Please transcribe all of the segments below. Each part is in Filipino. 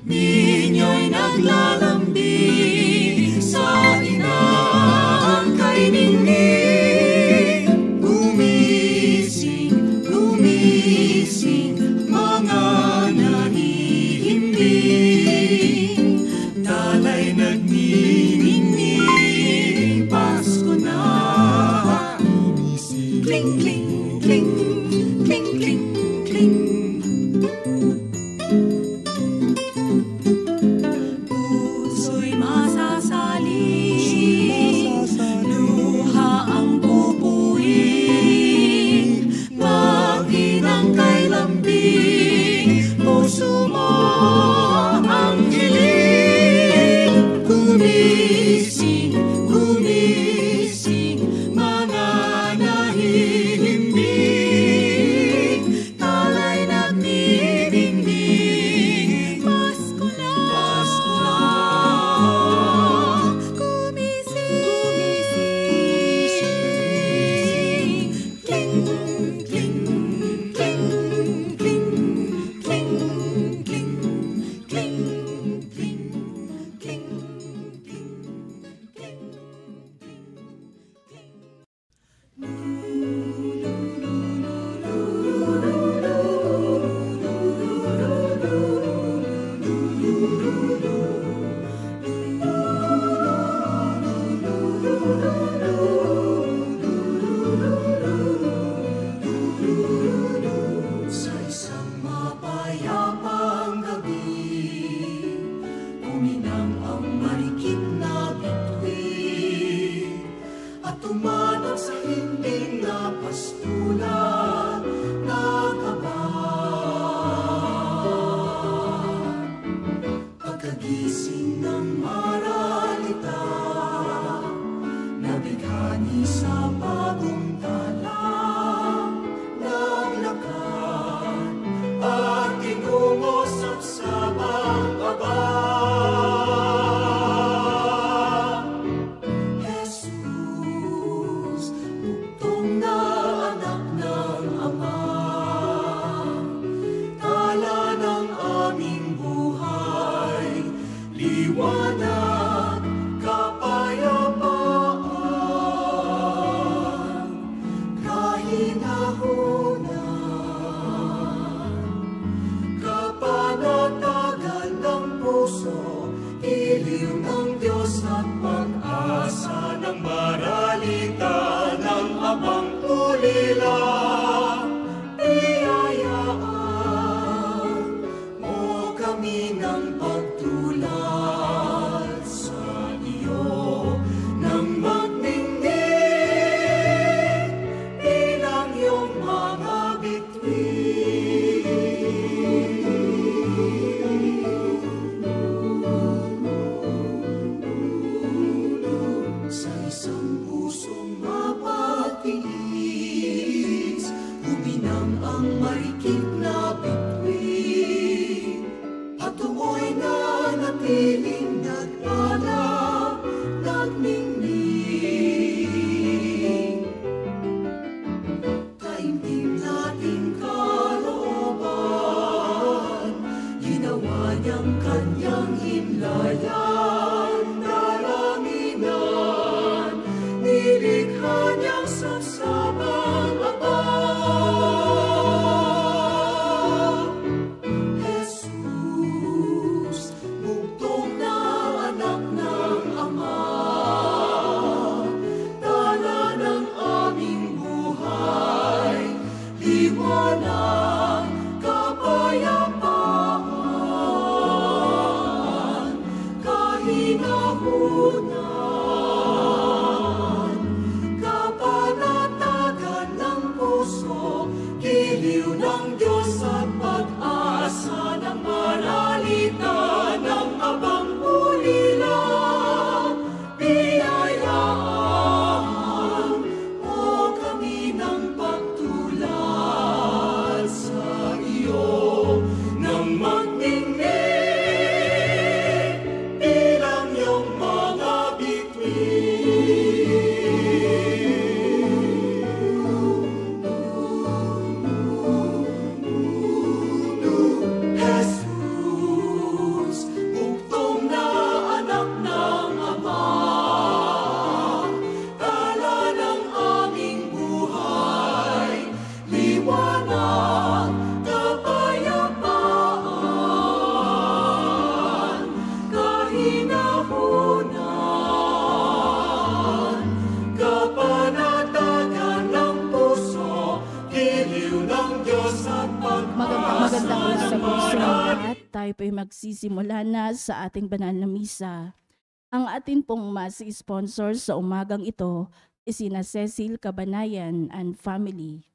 Ninyo'y naglalambing sa inang sa hindi napastulan na kaba. Pagkagising ng maralita, nabighani sa bagong talang, naglakad at tinungosap sa pag-aba. Jesus, bugtong na anak ng Ama, tala ng aming buhay, liwanag, kapayapaan, kahinahunan, kapanatagan ng puso, iliw ng Diyos at pag-asa ng maralita ng abang ulila. Biyayaan mo kami ng pagtulad sa iyo, ng magningning bilang iyong mga bituin. Sa isang pusong mapatiis, huminang ang marikit na bituin. Patungoy na natiling nag-alab, nagmingning. Taimtim nating kalooban, ginawa niyang kanyang himlayan, dalanginan, nilikha niyang sabsabang abang. Jesus, bugtong na anak ng Ama, tala ng aming buhay, liwanag, kapayapaan, kahinahunan, kapanatagan ng puso, giliw ng Diyos at pag-asa ng maralita ng abang ulila. Biyayaan mo kami ng pagtulad sa iyo, ng magningning bilang iyong mga bituin. Jesus, bugtong na anak ng Ama, tala ng aming buhay, liwanag, kapayapaan, kahinahunan, kapanatagan ng puso, giliw ng Diyos at pag-asa Magandang ng umaga sa maralita. lahat. Tayo po'y magsisimula na sa ating banal na misa. Ang atin pong masi-sponsor sa umagang ito is sina Cecil Cabanayan and family.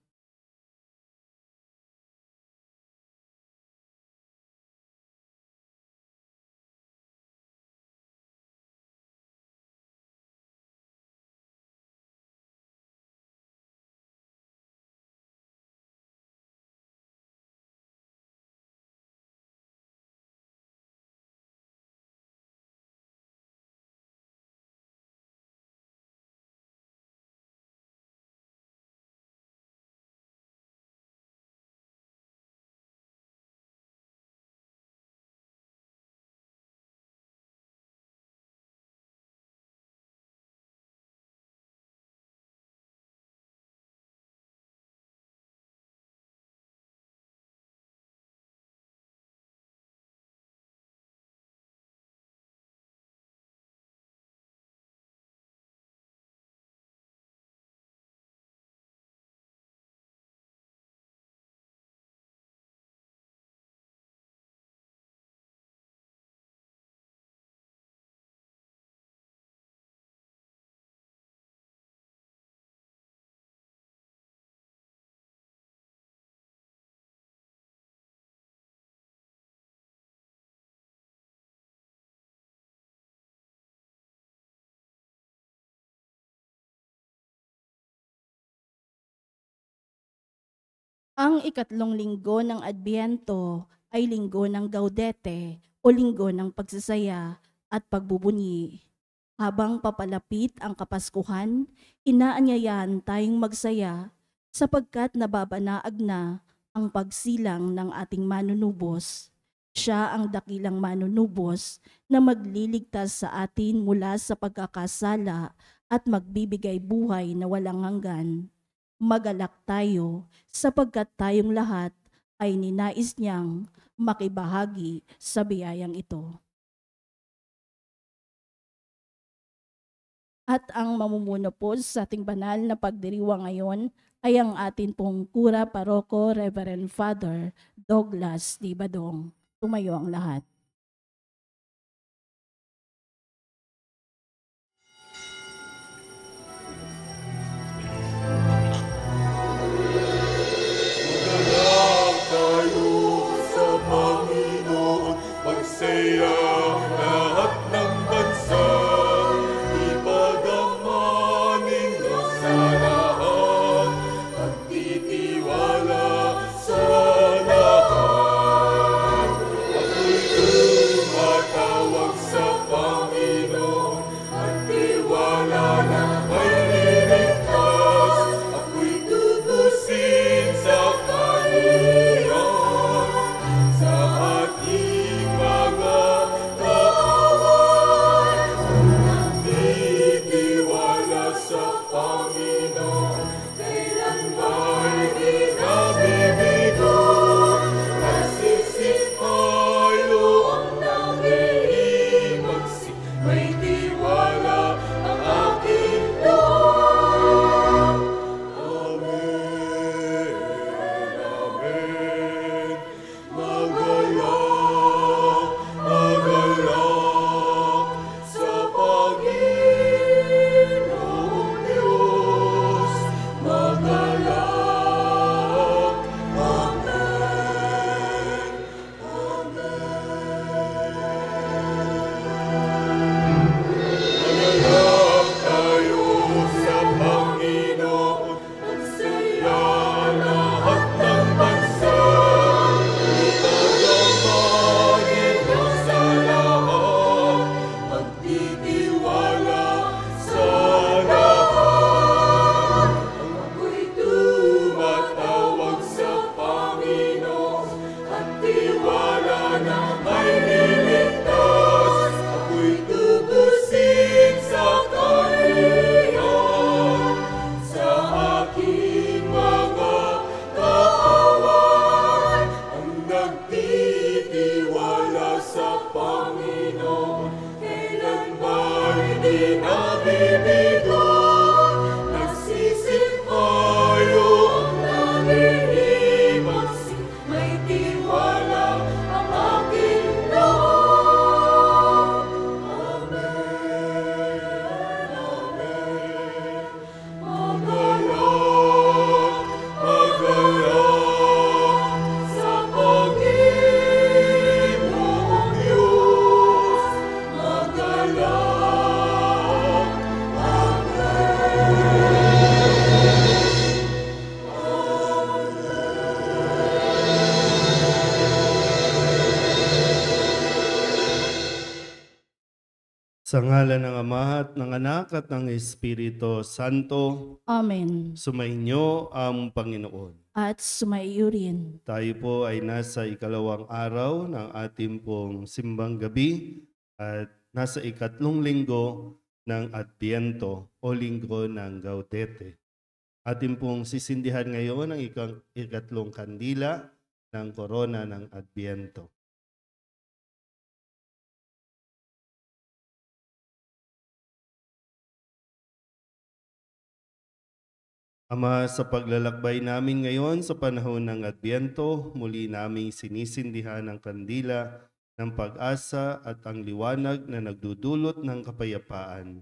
Ang ikatlong linggo ng Adbyento ay linggo ng Gaudete o linggo ng pagsasaya at pagbubunyi. Habang papalapit ang Kapaskuhan, inaanyayahan tayong magsaya sapagkat nababanaag na ang pagsilang ng ating manunubos. Siya ang dakilang manunubos na magliligtas sa atin mula sa pagkakasala at magbibigay buhay na walang hanggan. Magalak tayo sapagkat tayong lahat ay ninais niyang makibahagi sa biyayang ito. At ang mamumuno po sa ating banal na pagdiriwang ngayon ay ang atin pong Kura Paroko Reverend Father Douglas D. Badong. Tumayo ang lahat. Magalak tayo sa Panginoon, magsaya lahat ng bansa. Ipagdamanin niyo sa lahat, pagtitiwala sa lahat. Ako'y tumatawag sa Panginoon, at tiwala na may liligtas. Ako'y tutusin sa kaharian, sa ating mga kaaway. Ang nagtitiwala sa Panginoon, kailan ba'y di nabibigo? Nasisitayo ang nag-iimagsik, may tiwala ang aking loob. Amen, amen. Magalak, magalak sa Panginoong Diyos. Magalak, amen, magalak tayo sa Panginoon, magsaya lahat ng bansa. Ipagdamanin niyo sa lahat, magtitiwala sa lahat. Ako'y tumatawag sa Panginoon, at tiwala na may liligtas. Ako'y tubusin sa kaharian, sa aking mga kaaway. Ang nagtitiwala sa Panginoon, kailan ba'y di nabibigo? Nagsisitayo ang nag-iimagsik, may tiwala ang aking loob. Amen, amen. Magalak, magalak sa Panginoong Diyos. Magalak, Sa ngalan ng Ama at ng Anak at ng Espiritu Santo, Amen. sumainyo ang Panginoon. At sumaiyo rin. Tayo po ay nasa ikalawang araw ng ating pong simbang gabi at nasa ikatlong linggo ng Adbyento o linggo ng Gaudete. Ating pong sisindihan ngayon ang ikatlong kandila ng korona ng Adbyento. Ama, sa paglalakbay namin ngayon sa panahon ng Adbyento, muli naming sinisindihan ang kandila ng pag-asa at ang liwanag na nagdudulot ng kapayapaan.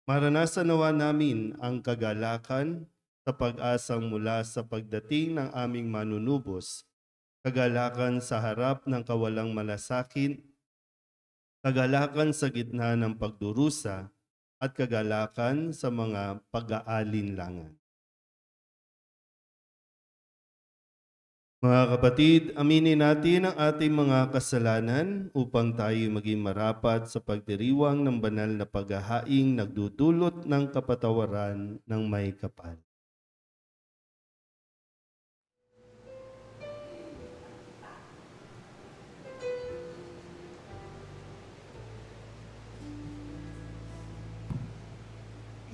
Maranasan nawa namin ang kagalakan sa pag-asang mula sa pagdating ng aming manunubos, kagalakan sa harap ng kawalang malasakit, kagalakan sa gitna ng pagdurusa, at kagalakan sa mga pag-aalinlangan. Mga kapatid, aminin natin ang ating mga kasalanan upang tayo maging marapat sa pagdiriwang ng banal na paghahaing nagdudulot ng kapatawaran ng may kapal.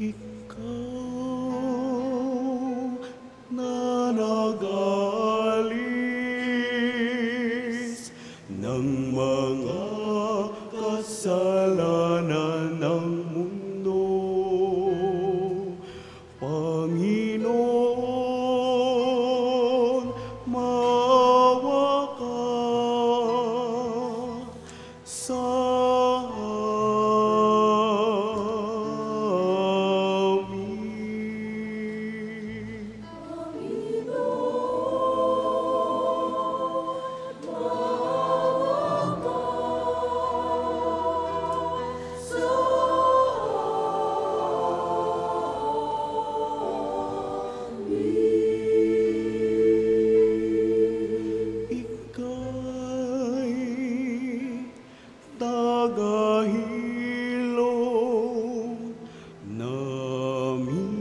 Ikaw na nag-alis ng mga kasalanan ng mundo, Panginoon, maawa ka sa amin. Ika'y tagahilom namin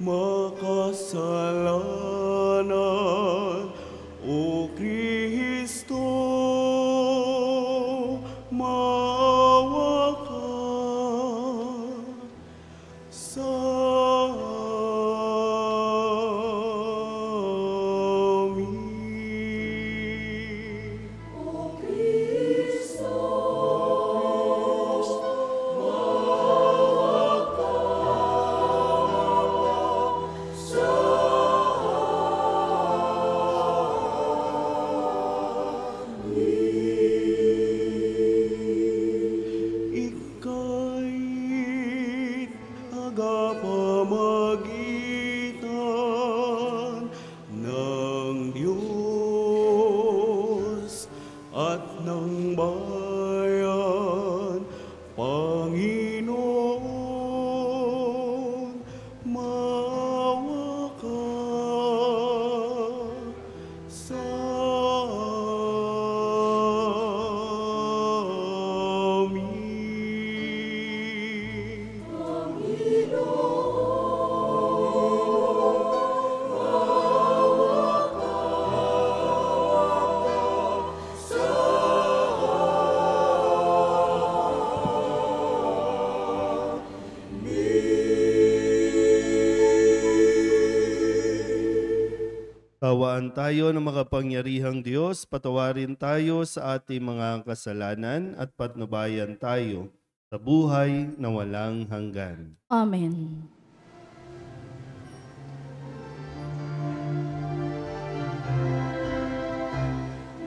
makasalanan, O Kristo, maawa ka sa amin. Ika'y tagapamagitan ng Diyos at ng bayan, Panginoon, maawa ka sa amin. Kawaan tayo ng makapangyarihang Diyos, patawarin tayo sa ating mga kasalanan at patnubayan tayo sa buhay na walang hanggan. Amen.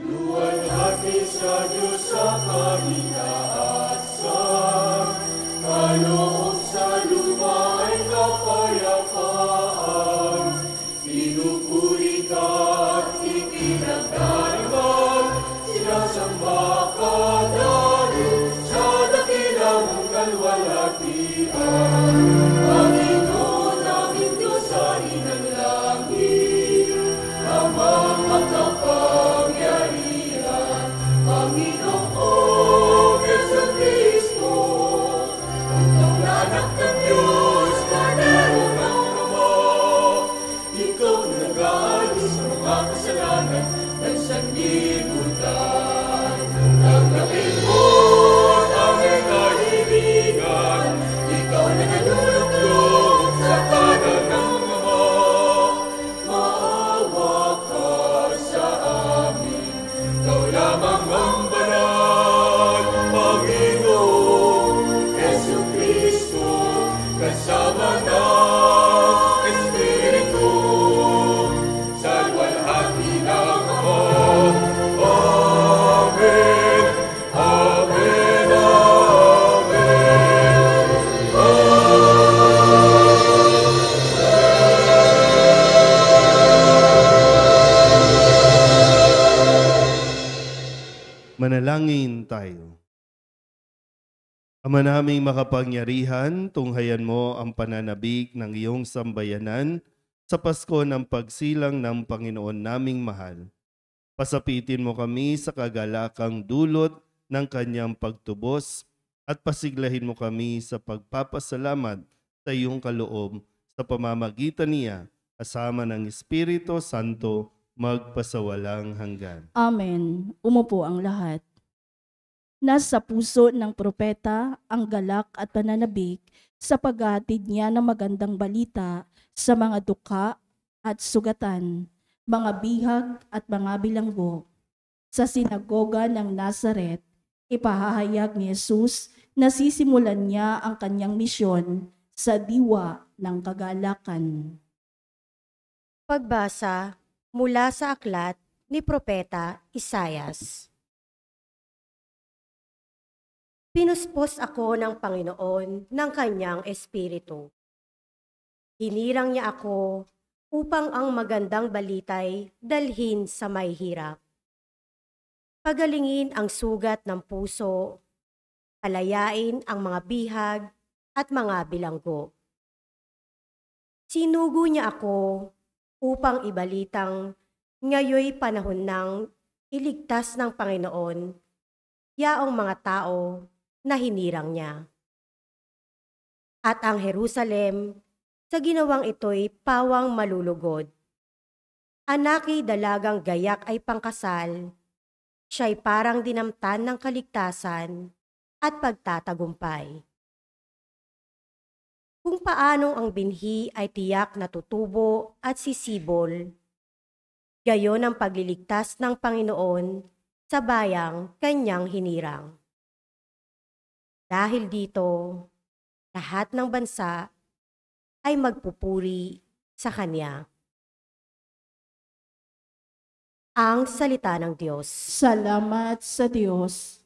Luwalhati sa Diyos sa kalikasan, kaloob sa lupa ay kapayapaan. Pinupuri ka at itinagdaribang, sinasamba ka dahil sa dakila mong kalwalhatian. Panginoon aming Diyos sa inang langit, amang makapangyarihan, Panginoon Jesucristo, ang anak ng Diyos, Kordero ng Ama. Ikaw na nag-aalis sa mga kasalanan ng sanlibutan. Tanggapin mo ang aming kahilingan, ikaw na nalulugdog sa kanan ng Ama. Maawa ka sa amin, ikaw lamang ang banal, Panginoon Jesucristo, kasama ng Espiritu, sa luwalhati ng Ama. Amen, amen, amen. Manalangin tayo. Ama naming makapangyarihan, tunghayan mo ang pananabik ng iyong sambayanan sa Pasko ng pagsilang ng Panginoon naming mahal. Pasapitin mo kami sa kagalakang dulot ng kanyang pagtubos at pasiglahin mo kami sa pagpapasalamat sa iyong kaloob sa pamamagitan niya kasama ng Espiritu Santo magpasawalang hanggan. Amen. Umupo ang lahat. Nasa puso ng propeta ang galak at pananabik sa paghahatid niya ng magandang balita sa mga dukha at sugatan, mga bihag at mga bilanggo. Sa sinagoga ng Nazaret, ipahahayag ni Jesus na sisimulan niya ang kanyang misyon sa diwa ng kagalakan. Pagbasa mula sa aklat ni Propeta Isaias. Pinuspos ako ng Panginoon ng kanyang espiritu. Hinirang niya ako upang ang magandang balitay dalhin sa may hirap. Pagalingin ang sugat ng puso, palayain ang mga bihag at mga bilanggo. Sinugo niya ako upang ibalitang ngayoy panahon ng iligtas ng Panginoon yaong mga tao na hinirang niya. At ang Jerusalem, sa ginawang ito'y pawang malulugod. Anaki dalagang gayak ay pangkasal, siya'y parang dinamtan ng kaligtasan at pagtatagumpay. Kung paanong ang binhi ay tiyak na tutubo at sisibol, gayon ang pagliligtas ng Panginoon sa bayang kanyang hinirang. Dahil dito, lahat ng bansa ay magpupuri sa Kanya. Ang salita ng Diyos. Salamat sa Diyos.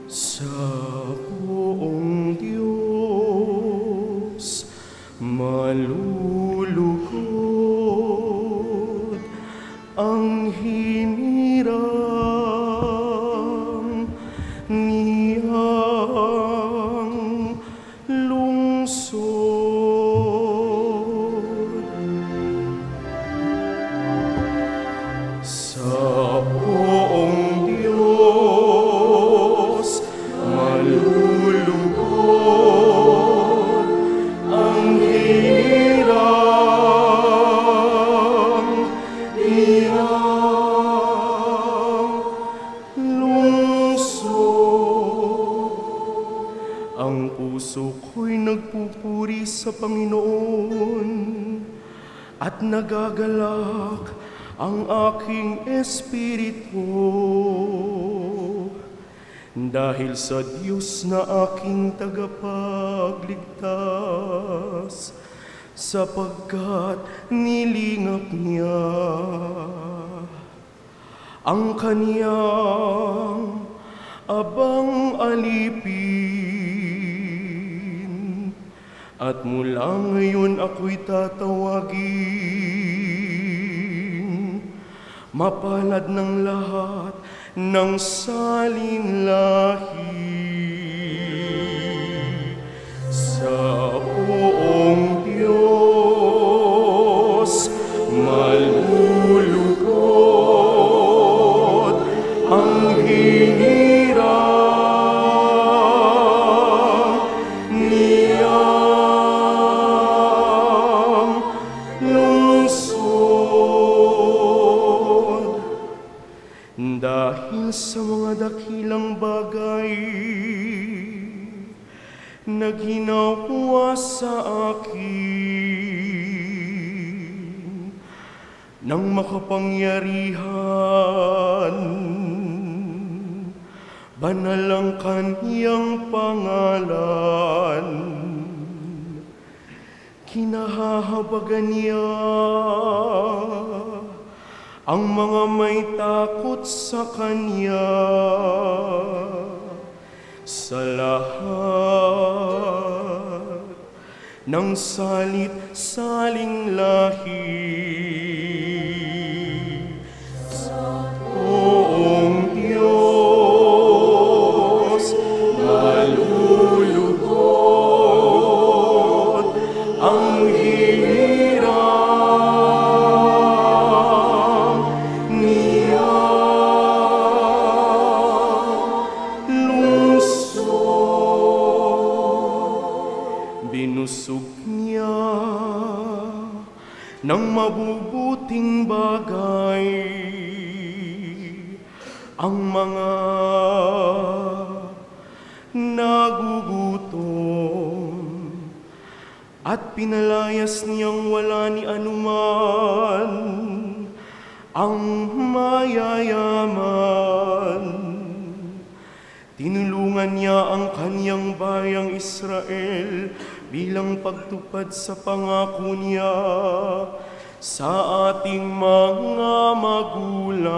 Sa buong Diyos malulugod ang hinirang niyang lungsod. Sa buong Diyos malulugod ang hinirang niyang lungsod. Ang puso ko'y nagpupuri sa Panginoon at nagagalak ang aking espiritu dahil sa Diyos na aking tagapagligtas, sapagkat nilingap niya ang kaniyang abang alipin, at mula ngayon ako'y tatawagin mapalad ng lahat ng salin lahi. Sa buong Diyos malulugod ang hinirang niyang lungsod. Dahil sa mga dakilang bagay na ginawa sa akin, ng makapangyarihan. Banal ang kaniyang pangalan, kinahahabagan niya ang mga may takot sa Kanya. Sa lahat ng salit-saling lahi, sa buong Diyos malulugod ang hirap niya. Binusog niya ng mabubuting bagay ang mga nagugutom, at pinalayas niyang wala ni anuman ang mayayaman. Tinulungan niya ang kaniyang bayang Israel bilang pagtupad sa pangako niya sa ating mga magulang.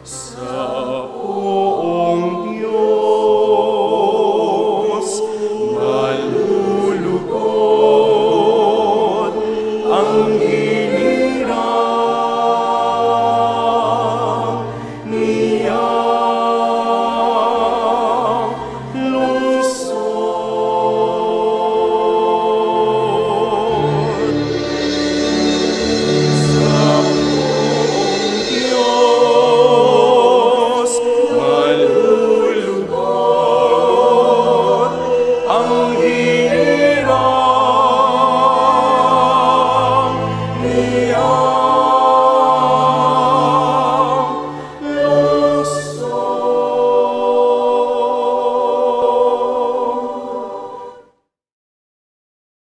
Sa buong Diyos malulugod ang hinirang niya.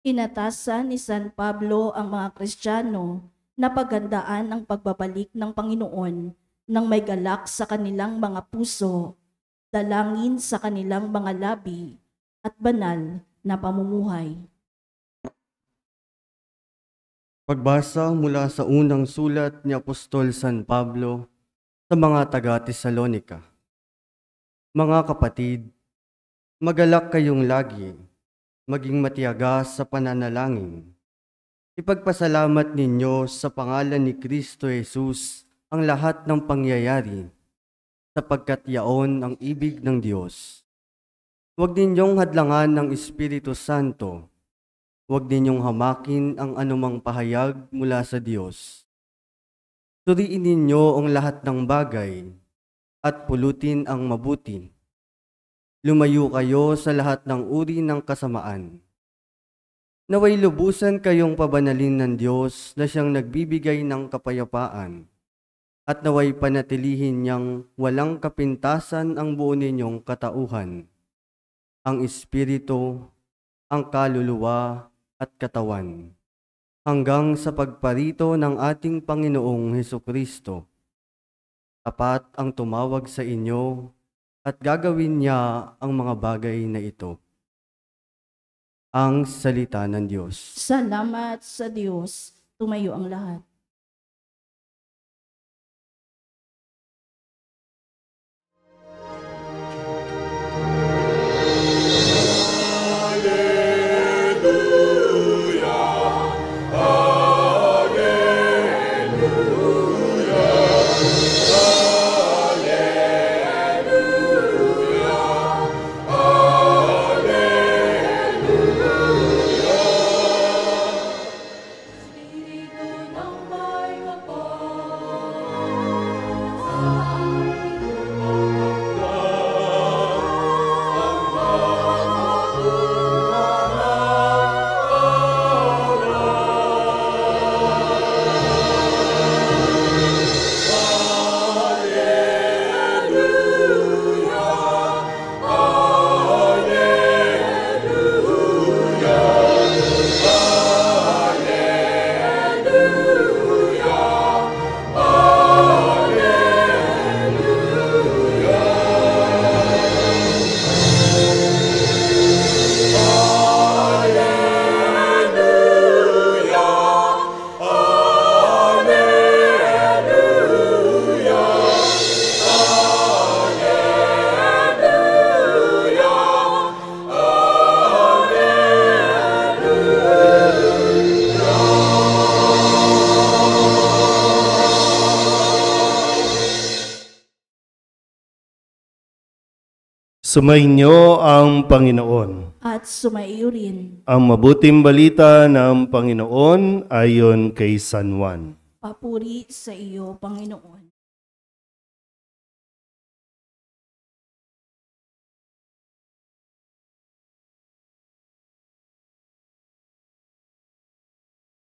Inatasan ni San Pablo ang mga Kristiyano na paghandaan ang pagbabalik ng Panginoon nang may galak sa kanilang mga puso, dalangin sa kanilang mga labi, at banal na pamumuhay. Pagbasa mula sa unang sulat ni Apostol San Pablo sa mga taga-Tesalonika. Mga kapatid, magalak kayong lagi, maging matiyaga sa pananalangin. Ipagpasalamat ninyo sa pangalan ni Kristo Jesus ang lahat ng pangyayari, sapagkat yaon ang ibig ng Diyos. Huwag ninyong hadlangan ng Espiritu Santo. Huwag ninyong hamakin ang anumang pahayag mula sa Diyos. Suriin ninyo ang lahat ng bagay at pulutin ang mabuti. Lumayo kayo sa lahat ng uri ng kasamaan. Naway lubusan kayong pabanalin ng Diyos na siyang nagbibigay ng kapayapaan, at naway panatilihin niyang walang kapintasan ang buo ninyong katauhan, ang espiritu, ang kaluluwa at katawan, hanggang sa pagparito ng ating Panginoong Hesukristo. Tapat ang tumawag sa inyo at gagawin niya ang mga bagay na ito. Ang salita ng Diyos. Salamat sa Diyos. Tumayo ang lahat. Espiritu ng Sumainyo ang Panginoon. At sumaiyo rin. Ang mabuting balita ng Panginoon ayon kay San Juan. Papuri sa iyo, Panginoon.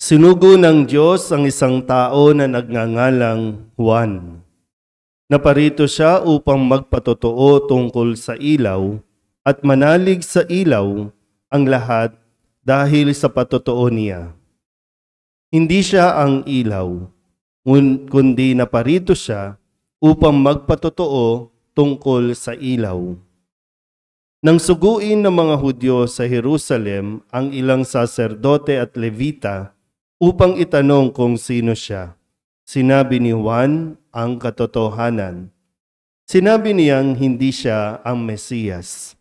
Sinugo ng Diyos ang isang tao na nagngangalang Juan. Naparito siya upang magpatotoo tungkol sa ilaw at manalig sa ilaw ang lahat dahil sa patotoo niya. Hindi siya ang ilaw, kundi naparito siya upang magpatotoo tungkol sa ilaw. Nang suguin ng mga Hudyo sa Jerusalem ang ilang saserdote at levita upang itanong kung sino siya, sinabi ni Juan ang katotohanan. Sinabi niyang hindi siya ang Mesiyas.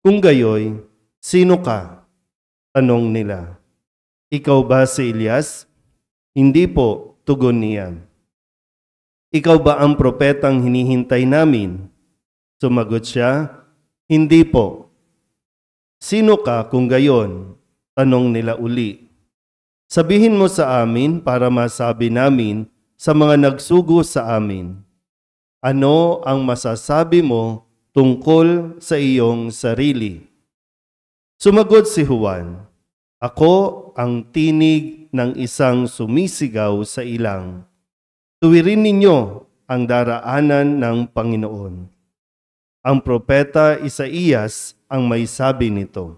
Kung gayoy, sino ka? Tanong nila. Ikaw ba si Elias? Hindi po, tugon niya. Ikaw ba ang propetang hinihintay namin? Sumagot siya, hindi po. Sino ka kung gayon? Tanong nila uli. Sabihin mo sa amin para masabi namin sa mga nagsugo sa amin. Ano ang masasabi mo tungkol sa iyong sarili? Sumagot si Juan, ako ang tinig ng isang sumisigaw sa ilang. Tuwirin ninyo ang daraanan ng Panginoon. Ang propeta Isaías ang may sabi nito.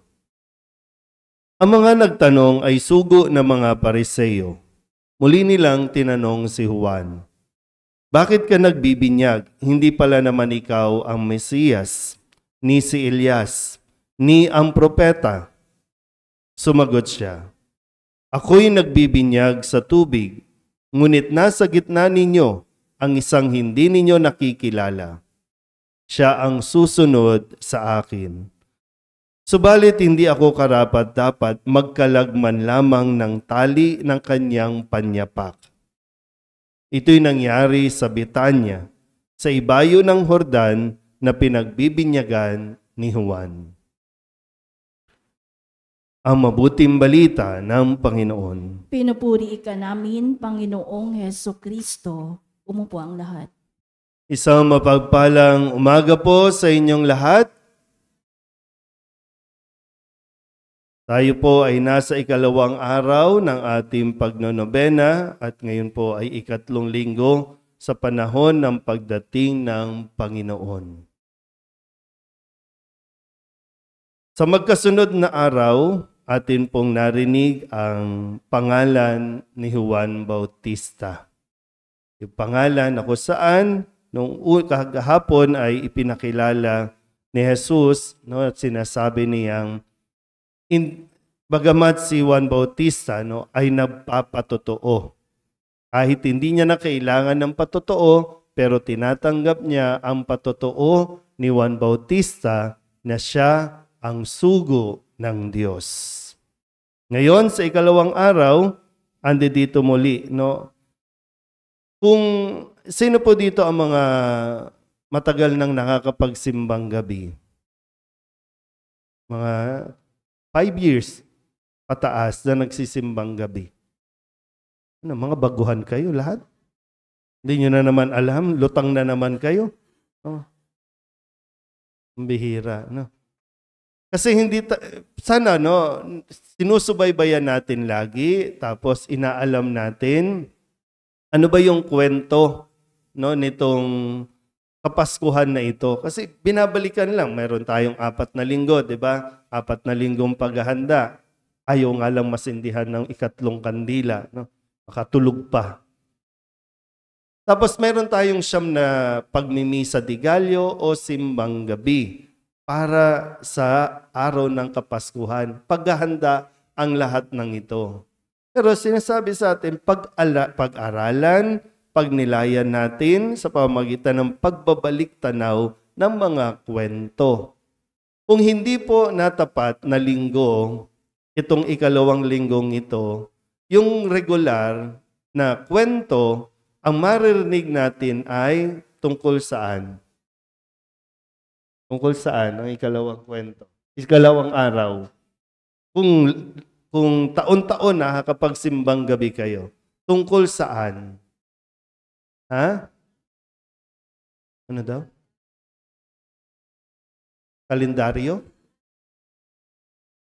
Ang mga nagtanong ay sugo ng mga Pariseo. Muli nilang tinanong si Juan, bakit ka nagbibinyag? Hindi pala naman ikaw ang Mesiyas, ni si Elias, ni ang propeta. Sumagot siya, ako'y nagbibinyag sa tubig, ngunit nasa gitna ninyo ang isang hindi ninyo nakikilala. Siya ang susunod sa akin. Subalit hindi ako karapat-dapat magkalagman lamang ng tali ng kanyang panyapak. Ito'y nangyari sa Betanya, sa ibayo ng Jordan na pinagbibinyagan ni Juan. Ang mabuting balita ng Panginoon. Pinupuri ka namin, Panginoong Hesukristo. Umupo ang lahat. Isang mapagpalang umaga po sa inyong lahat. Tayo po ay nasa ikalawang araw ng ating pagnonobena at ngayon po ay ikatlong linggo sa panahon ng pagdating ng Panginoon. Sa magkasunod na araw, atin pong narinig ang pangalan ni Juan Bautista. Yung pangalan na kung saan nung kahapon ay ipinakilala ni Jesus, no, at sinasabi niyang bagamat si Juan Bautista ay nagpapatotoo. Kahit hindi niya na kailangan ng patotoo, pero tinatanggap niya ang patotoo ni Juan Bautista na siya ang sugo ng Diyos. Ngayon, sa ikalawang araw, andi dito muli. Kung sino po dito ang mga matagal nang nakakapagsimbang gabi? Mga 5 years pataas na nagsisimbang gabi. Mga baguhan kayo lahat. Hindi nyo na naman alam, lutang na naman kayo. Ang bihira. Kasi hindi, sana sinusubaybayan natin lagi, tapos inaalam natin, ano ba yung kwento nitong Kapaskuhan na ito. Kasi binabalikan lang, mayroon tayong 4 na linggo, di ba? 4 na linggong paghahanda. Ayaw nga lang masindihan ng ikatlong kandila. Makatulog pa. Tapos mayroon tayong 9 na pagmimisa di Galyo o simbang gabi para sa araw ng Kapaskuhan. Paghahanda ang lahat ng ito. Pero sinasabi sa atin, pag-aralan, pagnilayan natin sa pamamagitan ng pagbabalik tanaw ng mga kwento. Kung hindi po natapat na linggo, itong ikalawang linggong ito, yung regular na kwento, ang maririnig natin ay tungkol saan? Tungkol saan ang ikalawang kwento? Ikalawang araw. Kung taon-taon nakakapagsimbang gabi kayo, tungkol saan? Ha? Ano daw? Kalendaryo?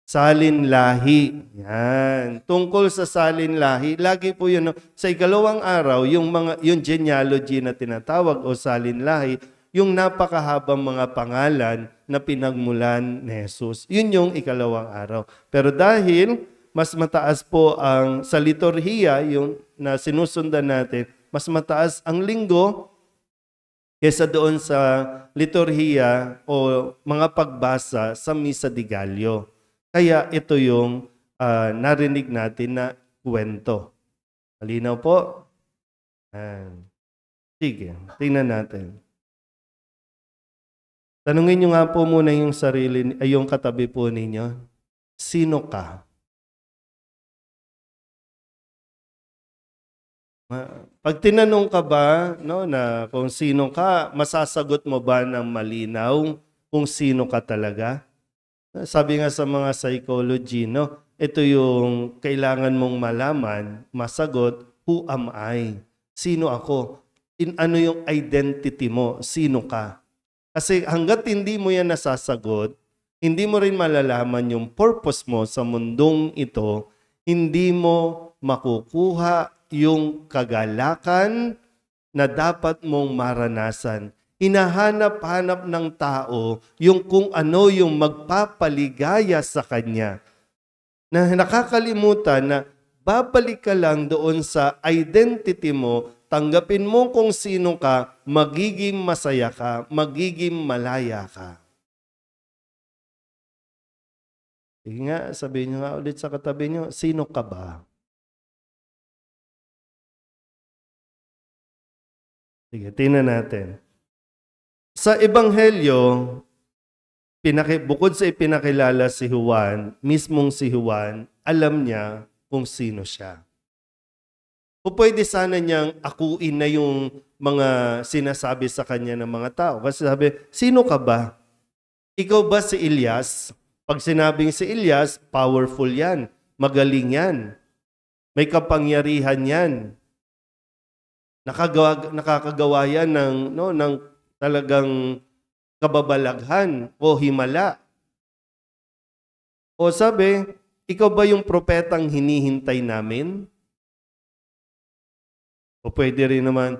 Salin lahi. Yan. Tungkol sa salin lahi, lagi po yun. Sa ikalawang araw, yung genealogy na tinatawag o salin lahi, yung napakahabang mga pangalan na pinagmulan ni Jesus. Yun yung ikalawang araw. Pero dahil mas mataas po ang sa liturhiya, yung na sinusundan natin, mas mataas ang linggo kesa doon sa liturhiya o mga pagbasa sa Misa de Gallo. Kaya ito yung narinig natin na kwento. Malinaw po? Sige, tingnan natin. Tanungin nyo nga po muna yung sarili, yung katabi po ninyo. Sino ka? Pag tinanong ka ba na kung sino ka, masasagot mo ba ng malinaw kung sino ka talaga? Sabi nga sa mga psychology, ito yung kailangan mong malaman, masagot, who am I? Sino ako? Ano yung identity mo? Sino ka? Kasi hanggat hindi mo yan nasasagot, hindi mo rin malalaman yung purpose mo sa mundong ito, hindi mo makukuha yung kagalakan na dapat mong maranasan. Hinahanap-hanap ng tao yung kung ano yung magpapaligaya sa kanya. Na nakakalimutan na babalik ka lang doon sa identity mo, tanggapin mo kung sino ka, magiging masaya ka, magiging malaya ka. Sige nga, sabihin nyo nga ulit sa katabi nyo, sino ka ba? Sige, tingnan natin. Sa Ebanghelyo, bukod sa ipinakilala si Juan, mismong si Juan, alam niya kung sino siya. O pwede sana niyang akuin na yung mga sinasabi sa kanya ng mga tao. Kasi sabi, sino ka ba? Ikaw ba si Elias? Pag sinabing si Elias, powerful yan. Magaling yan. May kapangyarihan yan. Nakakagawa yan ng talagang kababalaghan o himala. O sabi, ikaw ba yung propetang hinihintay namin? O pwede rin naman,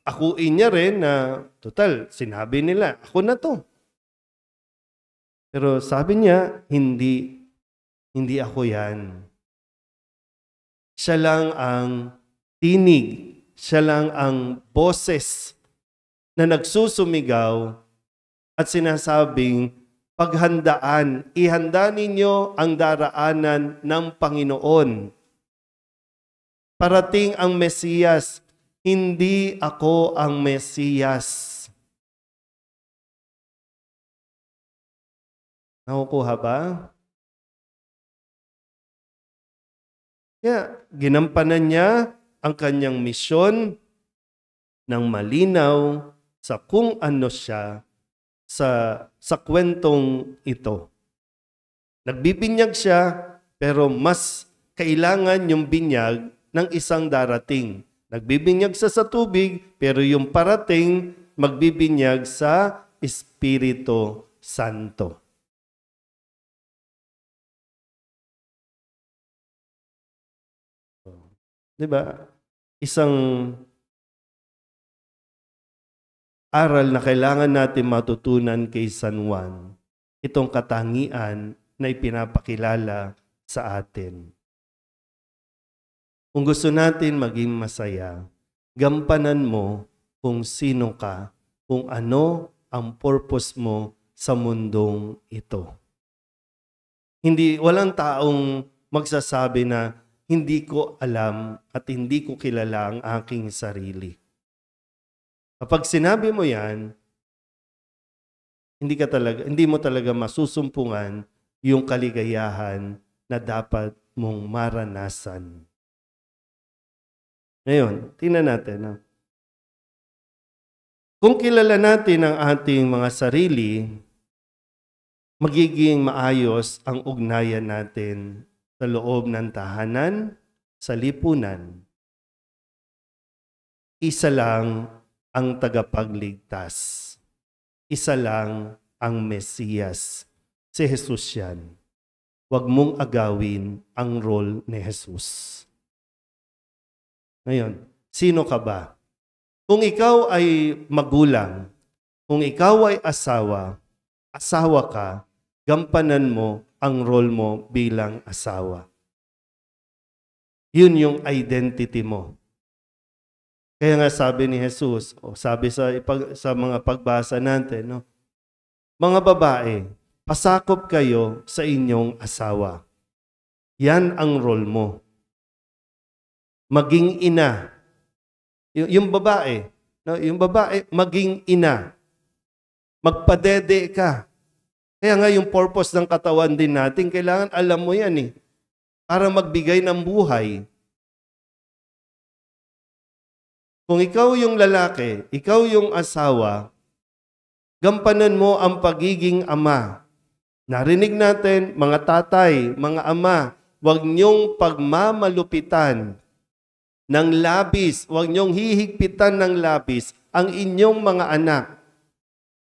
akuin niya rin na, total, sinabi nila, ako na to. Pero sabi niya, hindi ako yan. Siya lang ang tinig, siya lang ang boses na nagsusumigaw at sinasabing, paghandaan, ihanda ninyo ang daraanan ng Panginoon. Parating ang Mesiyas, hindi ako ang Mesiyas. Nakukuha ba? Kaya, ginampanan niya ang kanyang misyon ng malinaw sa kung ano siya sa kwentong ito. Nagbibinyag siya, pero mas kailangan yung binyag ng isang darating. Nagbibinyag siya sa tubig, pero yung parating magbibinyag sa Espiritu Santo. Diba? Isang aral na kailangan natin matutunan kay San Juan, itong katangian na ipinapakilala sa atin. Kung gusto natin maging masaya, gampanan mo kung sino ka, kung ano ang purpose mo sa mundong ito. Walang taong magsasabi na hindi ko alam at hindi ko kilala ang aking sarili. Kapag sinabi mo yan, hindi mo talaga masusumpungan yung kaligayahan na dapat mong maranasan. Ngayon, tingnan natin. Kung kilala natin ang ating mga sarili, magiging maayos ang ugnayan natin sa loob ng tahanan, sa lipunan. Isa lang ang tagapagligtas. Isa lang ang Mesiyas. Si Jesus yan. Huwag mong agawin ang role ni Jesus. Ngayon, sino ka ba? Kung ikaw ay magulang, kung ikaw ay asawa ka, gampanan mo ang role mo bilang asawa. Yun yung identity mo. Kaya nga sabi ni Jesus, o sabi sa mga pagbasa natin, no? Mga babae, pasakop kayo sa inyong asawa. Yan ang role mo. Maging ina. Yung babae, no? Yung babae, maging ina. Magpadede ka. Kaya nga yung purpose ng katawan din natin, kailangan alam mo yan para magbigay ng buhay. Kung ikaw yung lalaki, ikaw yung asawa, gampanan mo ang pagiging ama. Narinig natin, mga tatay, mga ama, huwag niyong pagmamalupitan ng labis, huwag niyong hihigpitan ng labis ang inyong mga anak.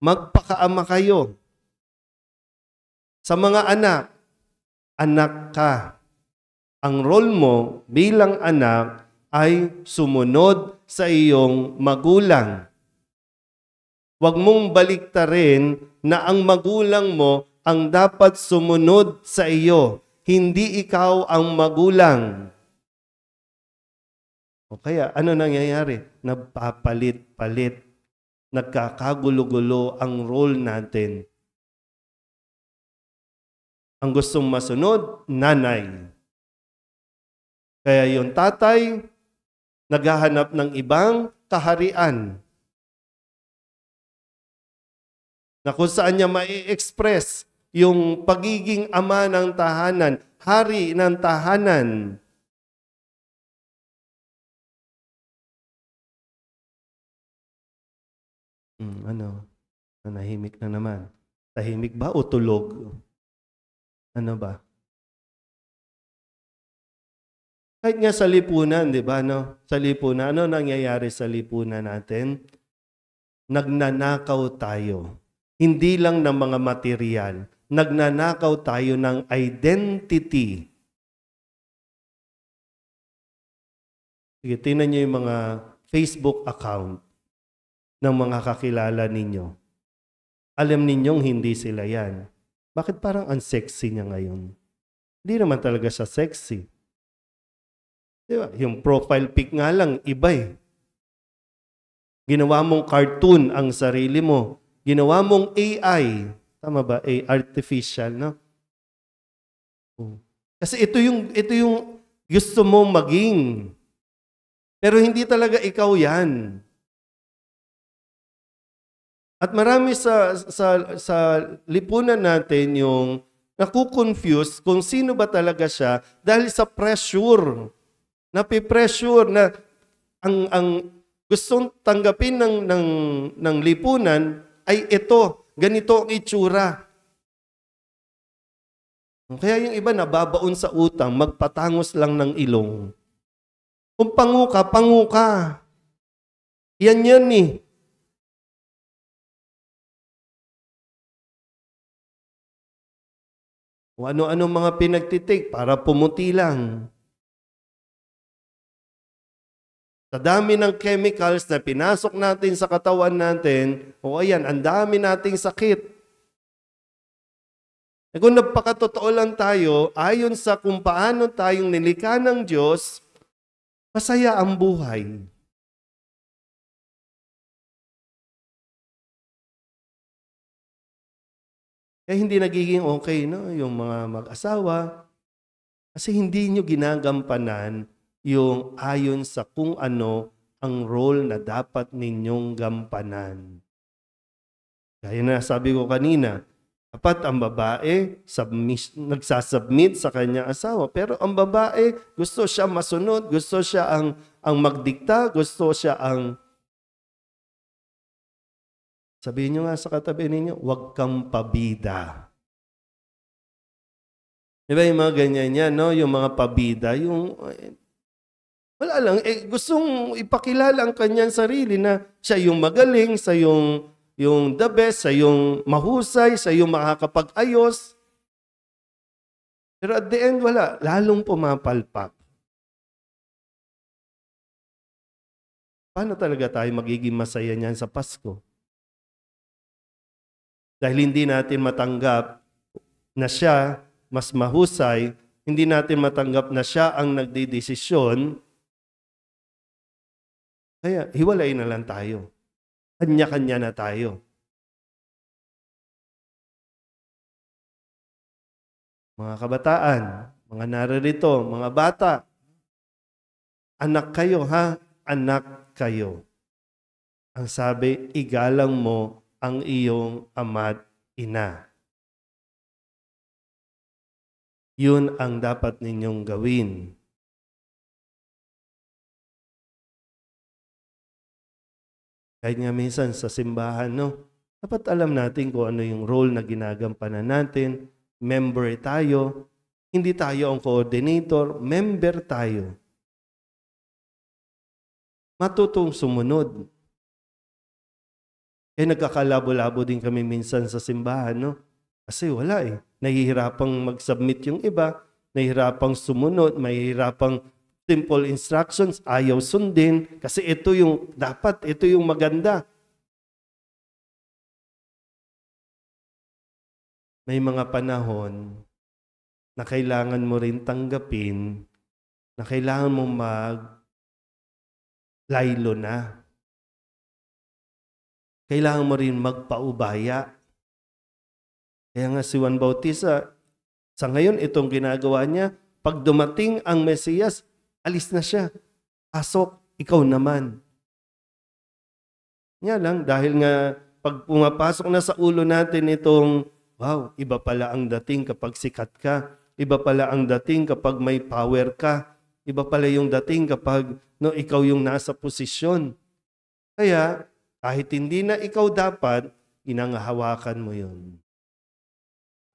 Magpakaama kayo. Sa mga anak, anak ka. Ang role mo bilang anak ay sumunod sa iyong magulang. Huwag mong baliktarin na ang magulang mo ang dapat sumunod sa iyo. Hindi ikaw ang magulang. O kaya, ano nangyayari? Nagpapalit-palit. Nagkakagulo-gulo ang role natin. Ang gustong masunod, nanay. Kaya yung tatay, naghahanap ng ibang kaharian na kung saan niya mai-express yung pagiging ama ng tahanan, hari ng tahanan. Nahimik na naman. Tahimik ba o tulog? Ano ba? Kahit nga sa lipunan, di ba? No? Sa lipunan, ano nangyayari sa lipunan natin? Nagnanakaw tayo. Hindi lang ng mga material. Nagnanakaw tayo ng identity. Sige, tingnan niyo yung mga Facebook account ng mga kakilala ninyo. Alam ninyong hindi sila yan. Bakit parang unsexy niya ngayon? Hindi naman talaga siya sexy. Diba? Yung profile pic nga lang, iba . Ginawa mong cartoon ang sarili mo. Ginawa mong AI. Tama ba? Artificial, no? Kasi ito yung gusto mong maging. Pero hindi talaga ikaw yan. At marami sa lipunan natin yung nakukonfuse kung sino ba talaga siya dahil sa pressure. Napipressure na ang gustong tanggapin ng lipunan ay ito, ganito ang itsura. Kaya yung iba nababaon sa utang, magpatangos lang ng ilong. Kung pangu ka. Yan . O ano-ano mga pinagtitik para pumuti lang. Sa dami ng chemicals na pinasok natin sa katawan natin, ang dami nating sakit. E kung nagpakatotoo lang tayo, ayon sa kung paano tayong nilikha ng Diyos, masaya ang buhay. Kaya hindi nagiging okay, no? Yung mga mag-asawa. Kasi hindi nyo ginagampanan yung ayon sa kung ano ang role na dapat ninyong gampanan. Kaya na sabi ko kanina, dapat ang babae nagsasubmit sa kanyang asawa. Pero ang babae, gusto siya masunod, gusto siya ang magdikta, gusto siya ang Sabihin nyo nga sa katabi ninyo, huwag kang pabida. Diba yung mga ganyan yan, no? Yung mga pabida, yung wala lang, gustong ipakilala ang kanyang sarili na siya yung magaling, siya yung the best, siya yung mahusay, siya yung makakapag-ayos. Pero at the end, wala. Lalong pumapalpak. Paano talaga tayo magiging masaya niyan sa Pasko? Dahil hindi natin matanggap na siya mas mahusay, hindi natin matanggap na siya ang nagdidesisyon, kaya hiwalay na lang tayo. Kanya-kanya na tayo. Mga kabataan, mga naririto, mga bata, anak kayo ha, anak kayo. Ang sabi, igalang mo ang iyong ama't ina. Yun ang dapat ninyong gawin. Kahit nga minsan sa simbahan, no? Dapat alam natin kung ano yung role na ginagampanan natin. Member tayo. Hindi tayo ang coordinator. Member tayo. Matutong sumunod. Nagkakalabo-labo din kami minsan sa simbahan, no? Kasi wala eh. Nahihirapang mag-submit yung iba. Nahihirapang sumunod. Mahihirapang simple instructions, ayaw sundin, kasi ito yung dapat, ito yung maganda. May mga panahon na kailangan mo rin tanggapin, na kailangan mo mag-laylo na. Kailangan mo rin magpaubaya. Kaya nga si Juan Bautista, sa ngayon itong ginagawa niya, pag dumating ang Mesiyas, alis na siya. Pasok, ikaw naman. Nga lang, dahil nga pag pumapasok na sa ulo natin itong, wow, iba pala ang dating kapag sikat ka. Iba pala ang dating kapag may power ka. Iba pala yung dating kapag ikaw yung nasa posisyon. Kaya, kahit hindi na ikaw dapat, inangahawakan mo yun.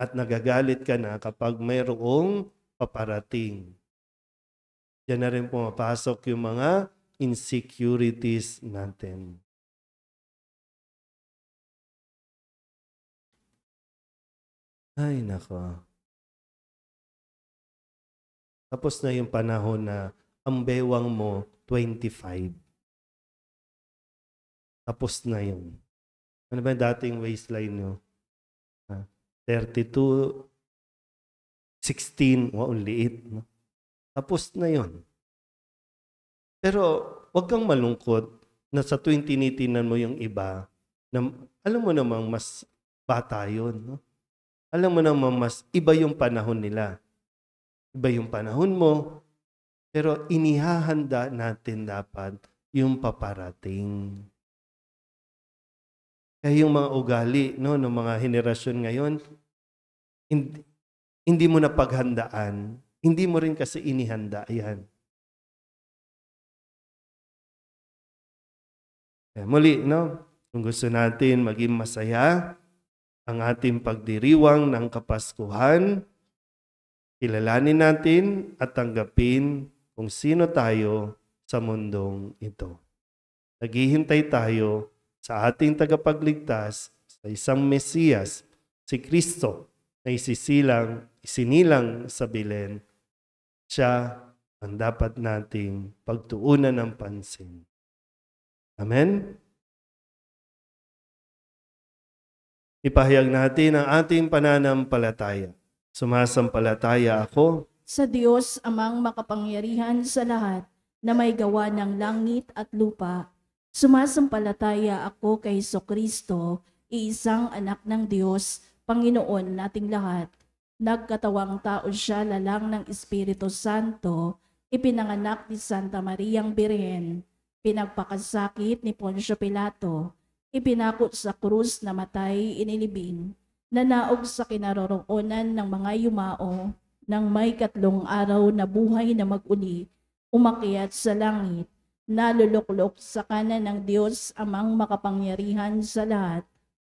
At nagagalit ka na kapag mayroong paparating. Diyan na rin pumapasok yung mga insecurities natin. Ay, nako. Tapos na yung panahon na ang bewang mo, 25. Tapos na yun. Ano ba yung dating waistline nyo? 32, 16, wow, liit. No? Tapos na yon. Pero wag kang malungkot na sa tuwing tinitinan mo yung iba, na, alam mo namang mas bata yun. No? Alam mo namang mas iba yung panahon nila. Iba yung panahon mo, pero inihahanda natin dapat yung paparating. Kaya yung mga ugali ng mga henerasyon ngayon, hindi mo na paghandaan. Hindi mo rin kasi inihanda yan. Muli, kung gusto natin maging masaya ang ating pagdiriwang ng Kapaskuhan, kilalanin natin at tanggapin kung sino tayo sa mundong ito. Naghihintay tayo sa ating tagapagligtas, sa isang Mesiyas, si Kristo, na isinilang sa Belen. Siya ang dapat nating pagtuunan ng pansin. Amen? Ipahayag natin ang ating pananampalataya. Sumasampalataya ako sa Diyos amang makapangyarihan sa lahat na may gawa ng langit at lupa. Sumasampalataya ako kay Jesucristo, iisang anak ng Diyos, Panginoon nating lahat. Nagkatawang tao siya lalang ng Espiritu Santo, ipinanganak ni Santa Mariang Birhen, pinagpakasakit ni Poncio Pilato, ipinakot sa krus na matay inilibing, nanaog sa kinaroroonan ng mga yumao, nang may 3 araw na buhay na mag-uli, umakyat sa langit, naluluklok sa kanan ng Diyos amang makapangyarihan sa lahat,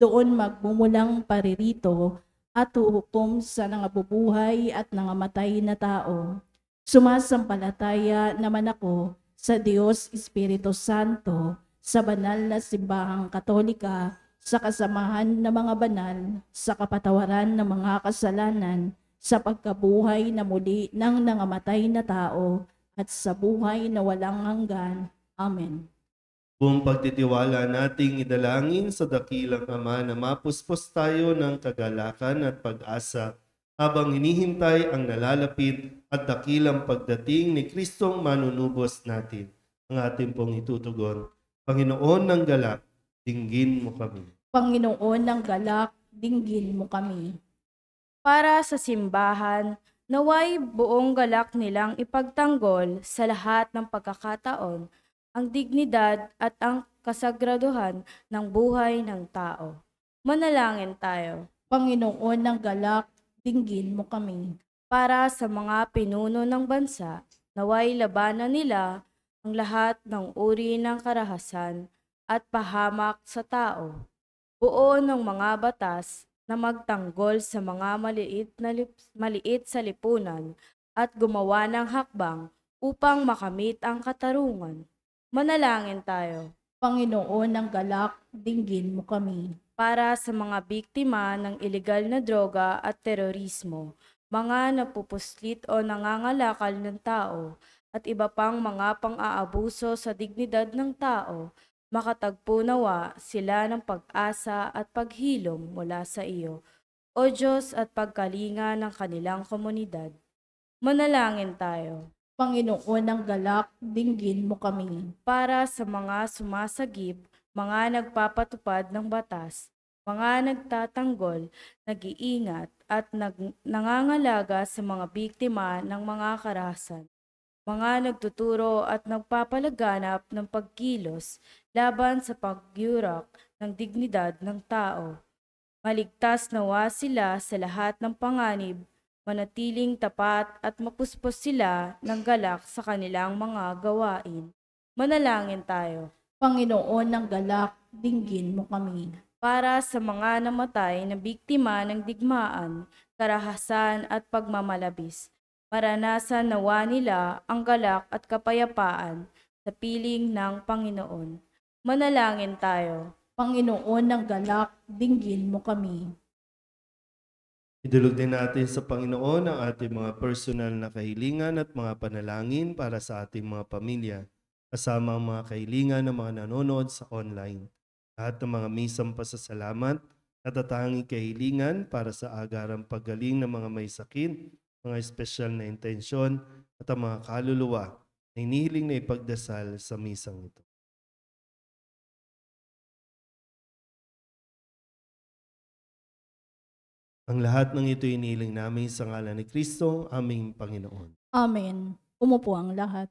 Doon magmumulang paririto at huhukom sa nangabubuhay at nangamatay na tao. Sumasampalataya naman ako sa Diyos Espiritu Santo, sa banal na simbahang Katolika, sa kasamahan ng mga banal, sa kapatawaran ng mga kasalanan, sa pagkabuhay na muli ng nangamatay na tao, at sa buhay na walang hanggan. Amen. Buong pagtitiwala nating idalangin sa dakilang Ama na mapuspos tayo ng kagalakan at pag-asa habang hinihintay ang nalalapit at dakilang pagdating ni Kristong manunubos natin. Ang ating pong itutugon, Panginoon ng galak, dinggin mo kami. Panginoon ng galak, dinggin mo kami. Para sa simbahan, naway buong galak nilang ipagtanggol sa lahat ng pagkakataon ang dignidad at ang kasagraduhan ng buhay ng tao. Manalangin tayo. Panginoon ng galak, dinggin mo kami. Para sa mga pinuno ng bansa, naway labanan nila ang lahat ng uri ng karahasan at pahamak sa tao. Buo ng mga batas na magtanggol sa mga maliit sa lipunan at gumawa ng hakbang upang makamit ang katarungan. Manalangin tayo. Panginoon ng galak, dinggin mo kami. Para sa mga biktima ng ilegal na droga at terorismo, mga napupuslit o nangangalakal ng tao, at iba pang mga pang-aabuso sa dignidad ng tao, makatagpo nawa sila ng pag-asa at paghilom mula sa iyo, O Diyos, at pagkalinga ng kanilang komunidad. Manalangin tayo. Panginoon ng galak, dinggin mo kami. Para sa mga sumasagip, mga nagpapatupad ng batas, mga nagtatanggol, nag-iingat at nangangalaga sa mga biktima ng mga karahasan, mga nagtuturo at nagpapalaganap ng pagkilos laban sa pagyurak ng dignidad ng tao. Maligtas nawa sila sa lahat ng panganib, manatiling tapat at mapuspos sila ng galak sa kanilang mga gawain. Manalangin tayo. Panginoon ng galak, dinggin mo kami. Para sa mga namatay na biktima ng digmaan, karahasan at pagmamalabis, maranasan nawa nila ang galak at kapayapaan sa piling ng Panginoon. Manalangin tayo. Panginoon ng galak, dinggin mo kami. Idulog din natin sa Panginoon ang ating mga personal na kahilingan at mga panalangin para sa ating mga pamilya, kasama ang mga kahilingan ng mga nanonood sa online. Lahat ng mga misang pasasalamat at tatanging kahilingan para sa agarang paggaling ng mga may sakit, mga espesyal na intensyon at ang mga kaluluwa na hinihiling na ipagdasal sa misang ito. Ang lahat ng ito inihiling namin sa ngalan ni Kristo, aming Panginoon. Amen. Umupo ang lahat.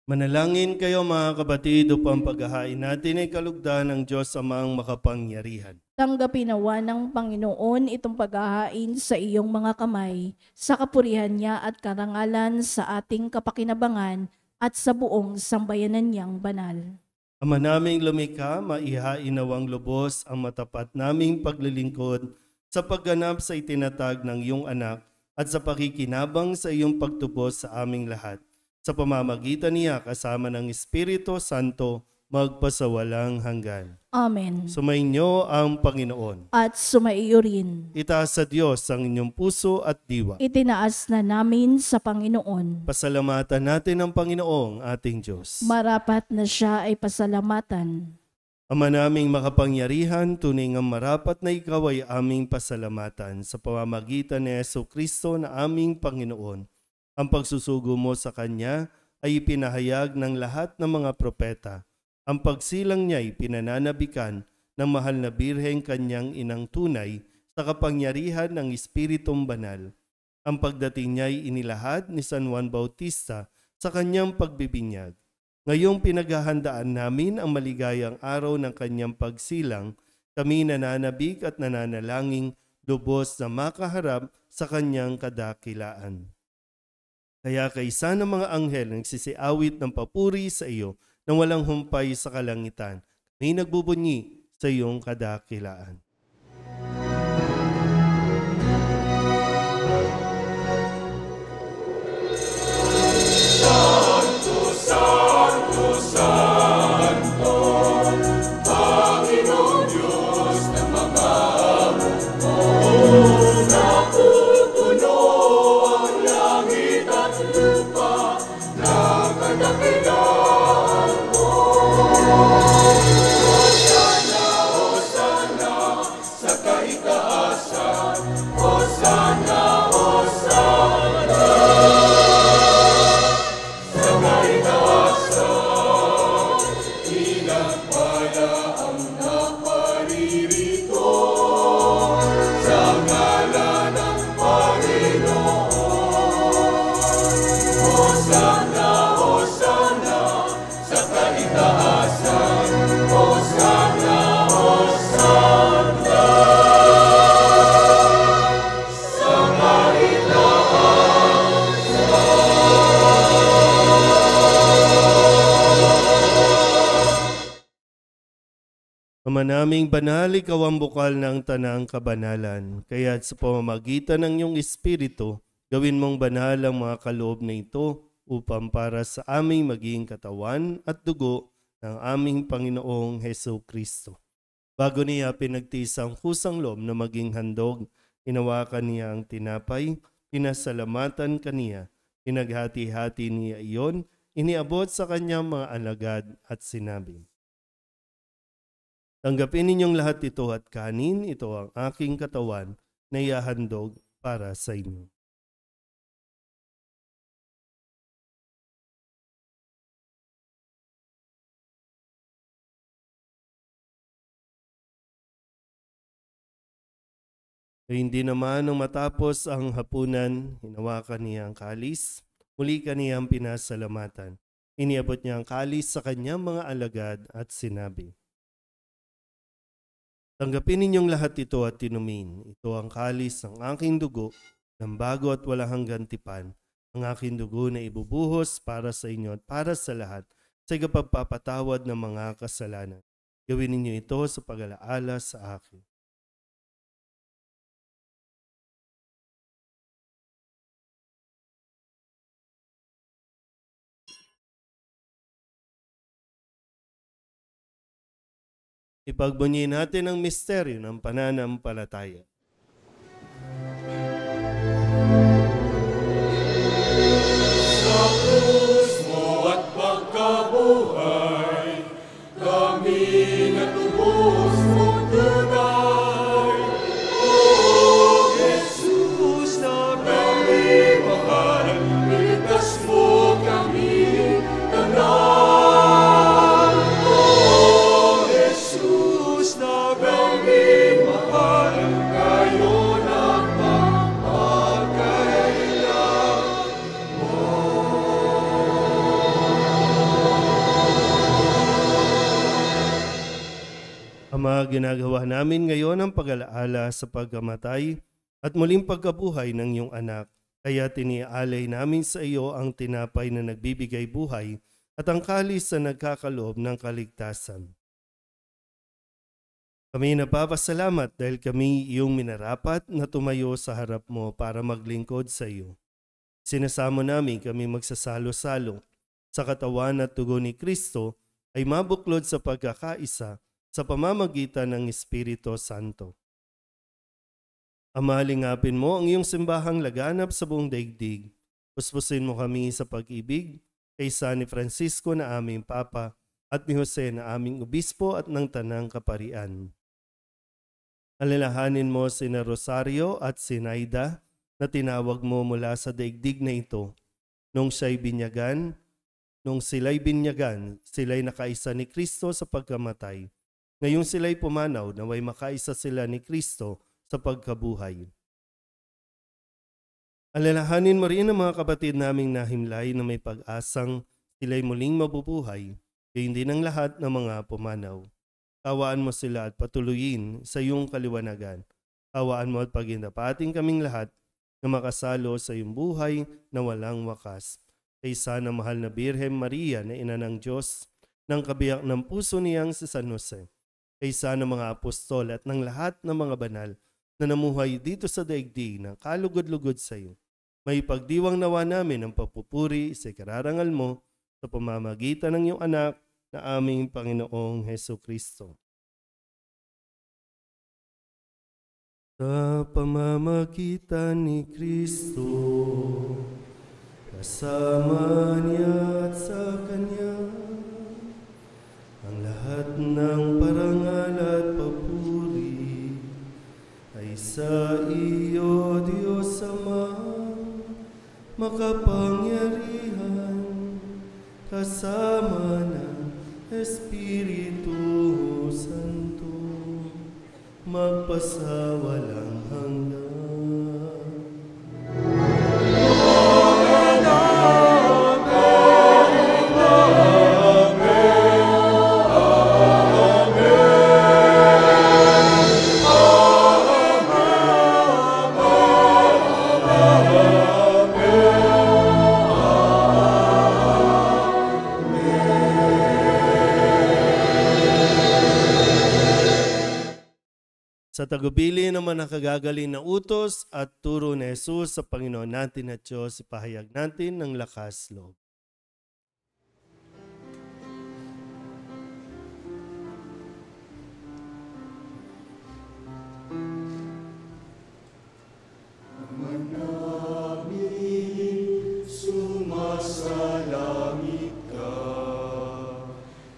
Manalangin kayo mga kapatid upang paghahain natin ay kalugdan ng Diyos Amang makapangyarihan. Tanggapin nawa ng Panginoon itong paghahain sa iyong mga kamay, sa kapurihan niya at karangalan sa ating kapakinabangan at sa buong sambayanan niyang banal. Ama naming lumikha, maihain nawang lubos ang matapat naming paglilingkod sa pagganap sa itinatag ng iyong anak at sa pakikinabang sa iyong pagtubos sa aming lahat. Sa pamamagitan niya kasama ng Espiritu Santo, magpasawalang hanggan. Amen. Sumainyo ang Panginoon. At sumaiyo rin. Itaas sa Diyos ang inyong puso at diwa. Itinaas na namin sa Panginoon. Pasalamatan natin ang Panginoong ating Diyos. Marapat na siya ay pasalamatan. Ama naming makapangyarihan, tunay nga marapat na ikaw ay aming pasalamatan sa pamamagitan ni Jesucristo na aming Panginoon. Ang pagsusugo mo sa Kanya ay ipinahayag ng lahat ng mga propeta. Ang pagsilang niya ay pinananabikan ng mahal na Birheng Kanyang inang tunay sa kapangyarihan ng Espiritong Banal. Ang pagdating niya ay inilahad ni San Juan Bautista sa kanyang pagbibinyag. Ngayong pinaghahandaan namin ang maligayang araw ng kanyang pagsilang, kami nananabik at nananalangin lubos na makaharap sa kanyang kadakilaan. Kaya kaisa ng mga anghel nagsisiawit ng papuri sa iyo nang walang humpay sa kalangitan. May nagbubunyi sa iyong kadakilaan. Santo, Santo, Santo, Panginoon Diyos ng mga mundo, napupuno ang langit at lupa ng kadakilaan mo. Hosana, Hosana, sa kaitaasan, Hosana, Hosana. naming banal, ikaw ang bukal ng tanang kabanalan. Kaya't sa pamamagitan ng iyong Espiritu, gawin mong banal ang mga kaloob na ito upang para sa aming maging katawan at dugo ng aming Panginoong Hesu Kristo. Bago niya pinagtiis ang kusang loob na maging handog, inawakan niya ang tinapay, pinasalamatan kaniya, pinaghati-hati niya iyon, iniabot sa kanyang mga alagad at sinabi, tanggapin ninyong lahat ito at kanin, ito ang aking katawan na iahandog para sa inyo. Hindi naman nung matapos ang hapunan, hinawakan niya ang kalis, muli kaniyang pinasalamatan. Iniabot niya ang kalis sa kanyang mga alagad at sinabi, tanggapin ninyong lahat ito at tinumin. Ito ang kalis ng aking dugo, ng bago at walang hanggang tipan, ang aking dugo na ibubuhos para sa inyo at para sa lahat, sa ikapagpapatawad ng mga kasalanan. Gawin ninyo ito sa pag-alaala sa akin. Ipagbunyi natin ang misteryo ng pananampalataya. Sa krus mo at pagkabuhay, kami natubos mong tunay. O Jesus na kami mahal, niligtas mo kami tanan. Ama, ginagawa namin ngayon ang pag-alaala sa pagkamatay at muling pagkabuhay ng iyong anak. Kaya tiniaalay namin sa iyo ang tinapay na nagbibigay buhay at ang kalis na nagkakaloob ng kaligtasan. Kami napapasalamat dahil kami iyong minarapat na tumayo sa harap mo para maglingkod sa iyo. Sinasamo namin kami magsasalo-salo sa katawan at dugo ni Kristo ay mabuklod sa pagkakaisa sa pamamagitan ng Espiritu Santo. Ama, lingapin mo ang iyong simbahang laganap sa buong daigdig. Puspusin mo kami sa pag-ibig kay San Francisco na aming Papa at ni Jose na aming Obispo at ng Tanang Kaparian. Alalahanin mo sina Rosario at si Naida na tinawag mo mula sa daigdig na ito. Nung sila'y binyagan, sila'y nakaisa ni Kristo sa pagkamatay. Ngayong sila'y pumanaw, naway makaisa sila ni Kristo sa pagkabuhay. Alalahanin mo rin ang mga kapatid naming nahimlay na may pag-asang sila'y muling mabubuhay, gayon din ang lahat ng mga pumanaw. Tawaan mo sila at patuloyin sa iyong kaliwanagan. Tawaan mo at pagindapating kaming lahat na makasalo sa iyong buhay na walang wakas. Kaysa na mahal na Birhen Maria na ina ng Diyos, ng kabiyak ng puso niyang si San Jose, kaysa ng mga apostol at ng lahat ng mga banal na namuhay dito sa daigdig ng kalugod-lugod sa iyo. May pagdiwang nawa namin ang papupuri sa ikararangal mo sa pamamagitan ng iyong anak na aming Panginoong Hesu Kristo. Sa pamamagitan ni Kristo, kasama niya at sa Kanya, ang lahat ng parangal at papuri ay sa iyo, Diyos Ama, makapangyarihan, kasama ng Espiritu Santo, magpasawalang hanggan. Sa tagubili naman nakagagaling na utos at turo ni Jesus sa Panginoon natin at Diyos, ipahayag natin ng lakas loob. Sumasalangit ka,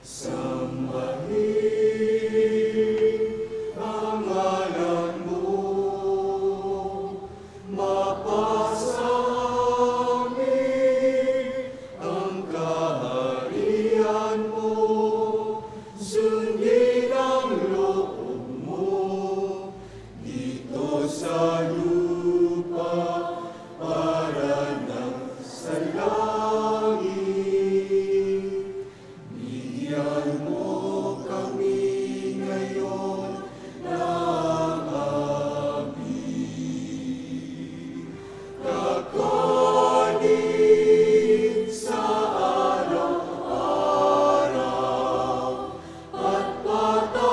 sambahin ang ngalan mo, mapasa amin ang kaharian mo, sundin ang loob mo, dito sa lupa para ng sa langit. Bigyan mo kami ngayon ng amin. Kakanin sa araw-araw at patawarin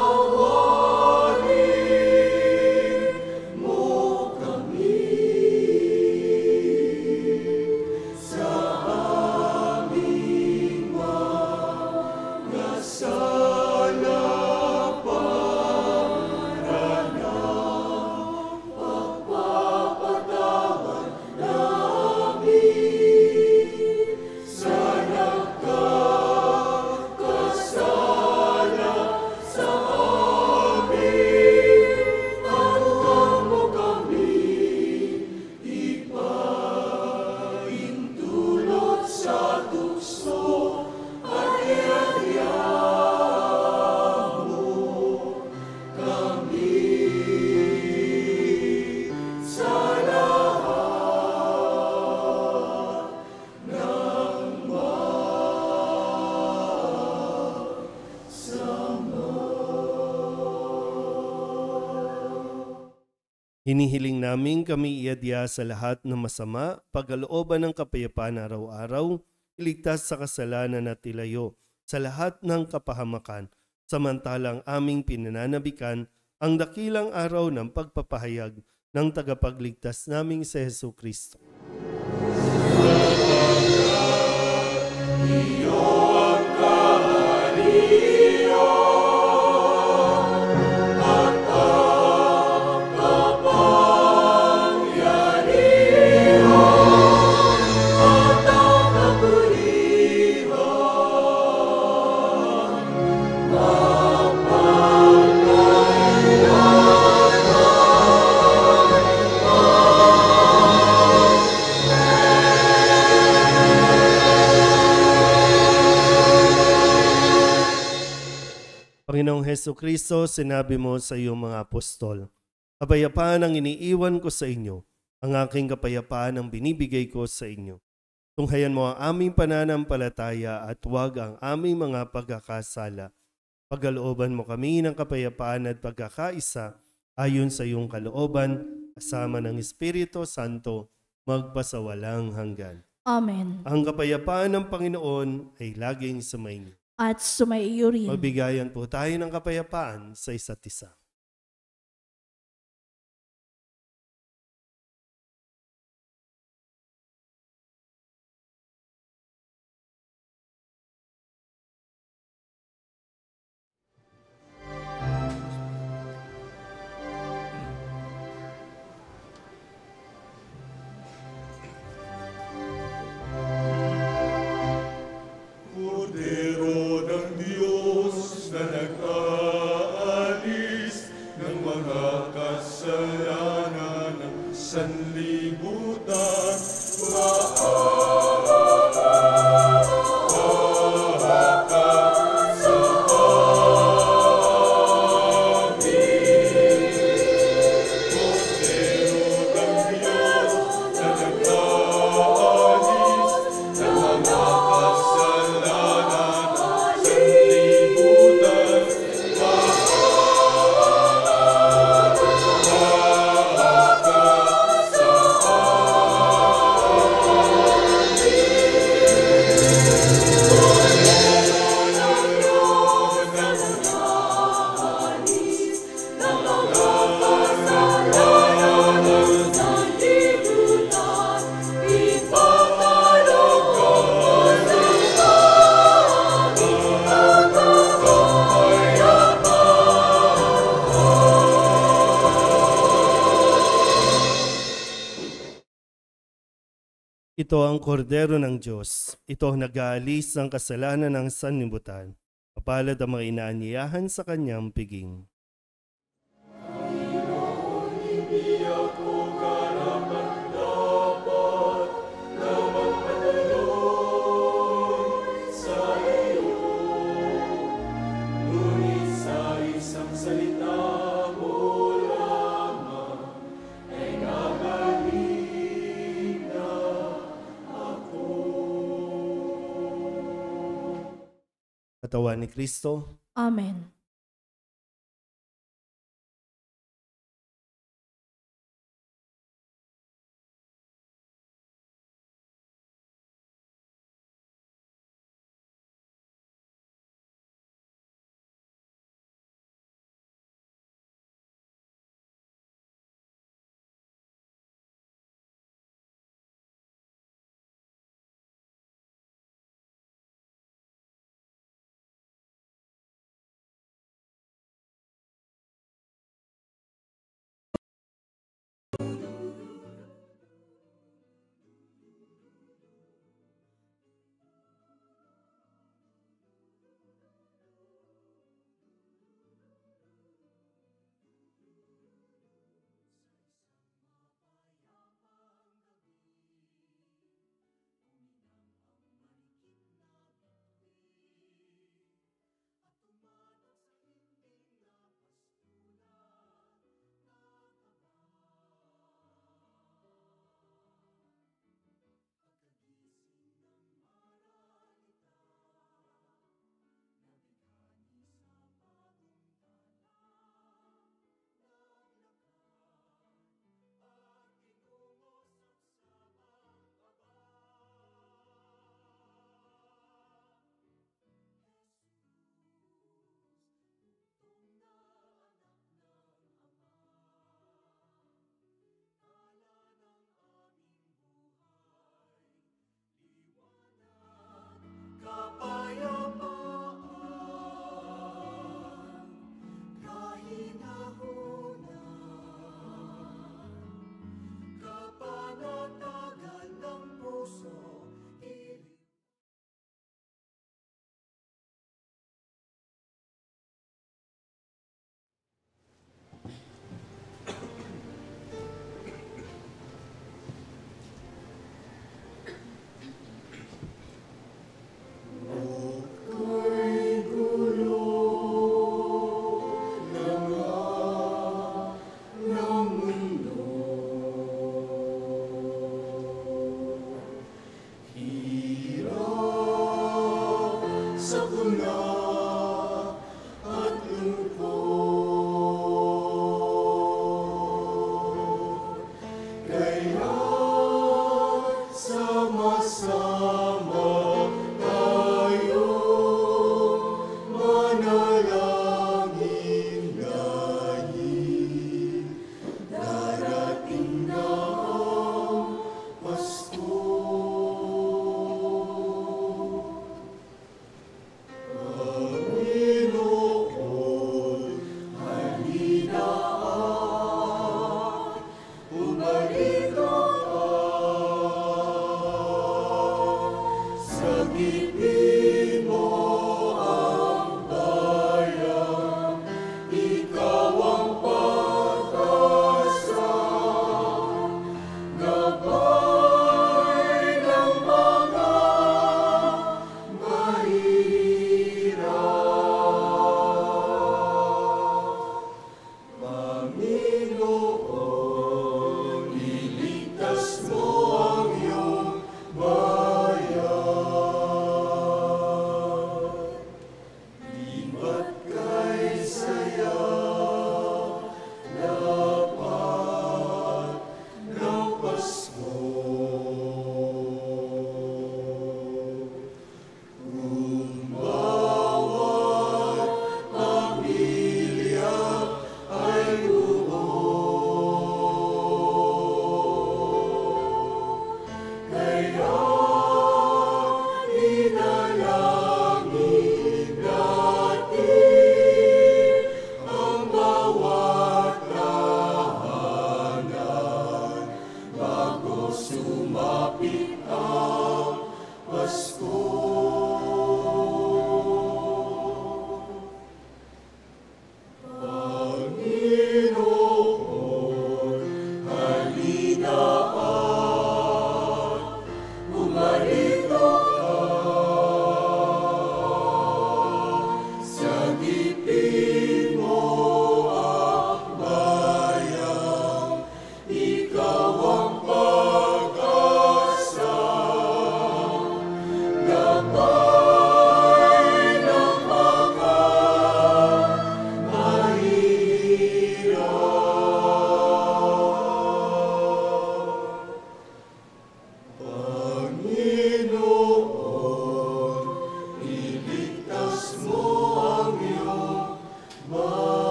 mo kami sa aming mga sala para ng pagpapatawad namin sa nagkakasala sa amin. Turuan mo kami ipaintulot sa tukso at iadya mo kami sa lahat ng Hinihiling namin kami iadya sa lahat ng masama, pagkalooban ng kapayapaan araw-araw, iligtas sa kasalanan at ilayo sa lahat ng kapahamakan, samantalang aming pinananabikan ang dakilang araw ng pagpapahayag ng tagapagligtas naming si Jesucristo. iyo ang kaharian at ang kapangyarihan at ang kapulihan Panginoong Hesukristo, sinabi mo sa iyong mga apostol, kapayapaan ang iniiwan ko sa inyo, ang aking kapayapaan ang binibigay ko sa inyo. Tunghayan mo ang aming pananampalataya at huwag ang aming mga pagkakasala. Pagkalooban mo kami ng kapayapaan at pagkakaisa ayon sa iyong kalooban, kasama ng Espiritu Santo, magpasawalang hanggan. Amen. Ang kapayapaan ng Panginoon ay laging sumainyo. At sumaiyo rin. Magbigayan po tayo ng kapayapaan sa isa't isa. Kordero ng Diyos na nag-aalis ng mga kasalanan ng sanlibutan, maawa ka sa amin. Kordero ng Diyos na nag-aalis ng mga kasalanan ng sanlibutan, maawa ka sa amin. Ito ang kordero ng Diyos. Ito ang nag-aalis ng kasalanan ng sanlibutan. Mapalad ang mga inaanyayahan sa kanyang piging. Katawan ni Kristo, Amen.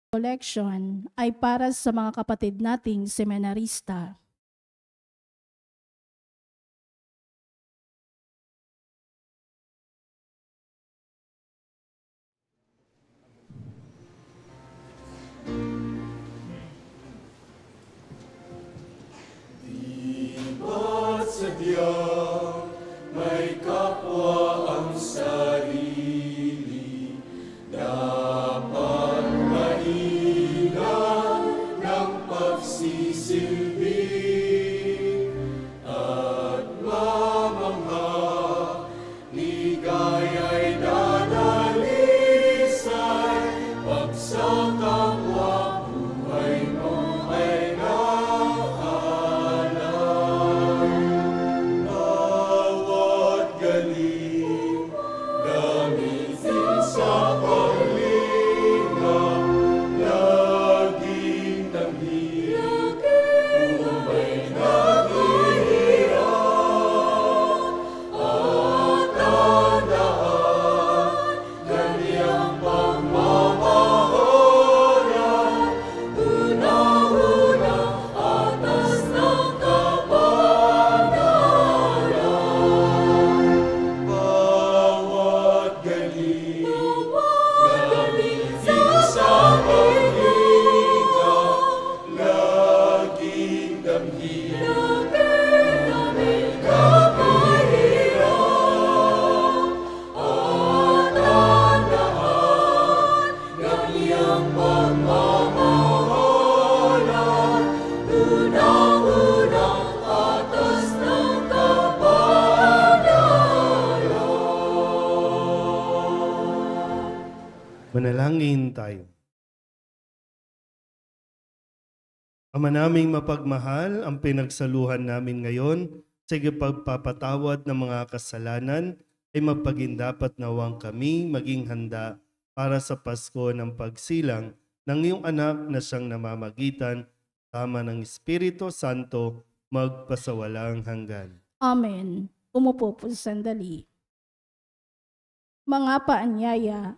collection ay para sa mga kapatid nating seminarista. At sadyang may kapwa ang sarili, dapat maingat ng pagsisilbi at mamangha, ligaya'y dadalisay, pag sa kapwa buhay mo ay bawat galing, gamitin sa paglinang, laging damhin, kung may naghihirap, at tandaan, ganiyang pagmamahalan, una-una, atas ng kapanalan. Bawat galing, gamitin sa paglinang, laging damhin, kung may nakahirap, at tandaan, ganiyang pagmamahalan, unang-una, atas ng kapanalan. Manalangin tayo. Ama naming mapagmahal, ang pinagsaluhan namin ngayon sa pagpapatawad ng mga kasalanan ay mapagindapat nawang kami maging handa para sa Pasko ng pagsilang ng iyong anak na siyang namamagitan tama ng Espiritu Santo magpasawalang hanggan. Amen. Umupo po sandali. Mga paanyaya,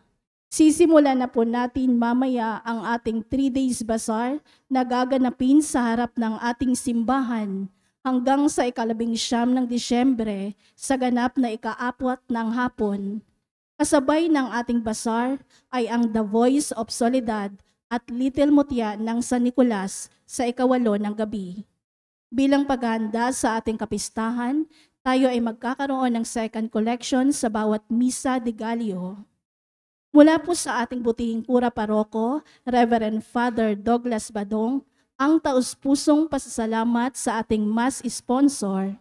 sisimulan na po natin mamaya ang ating 3 days bazaar na gaganapin sa harap ng ating simbahan hanggang sa 19 ng Disyembre sa ganap na 4 ng hapon. Kasabay ng ating bazaar ay ang The Voice of Soledad at Little Mutya ng San Nicolas sa 8 ng gabi. Bilang paghahanda sa ating kapistahan, tayo ay magkakaroon ng second collection sa bawat misa de Gallio. Mula po sa ating butihing kura paroko, Reverend Father Douglas Badong, ang taus-pusong pasasalamat sa ating mass sponsor.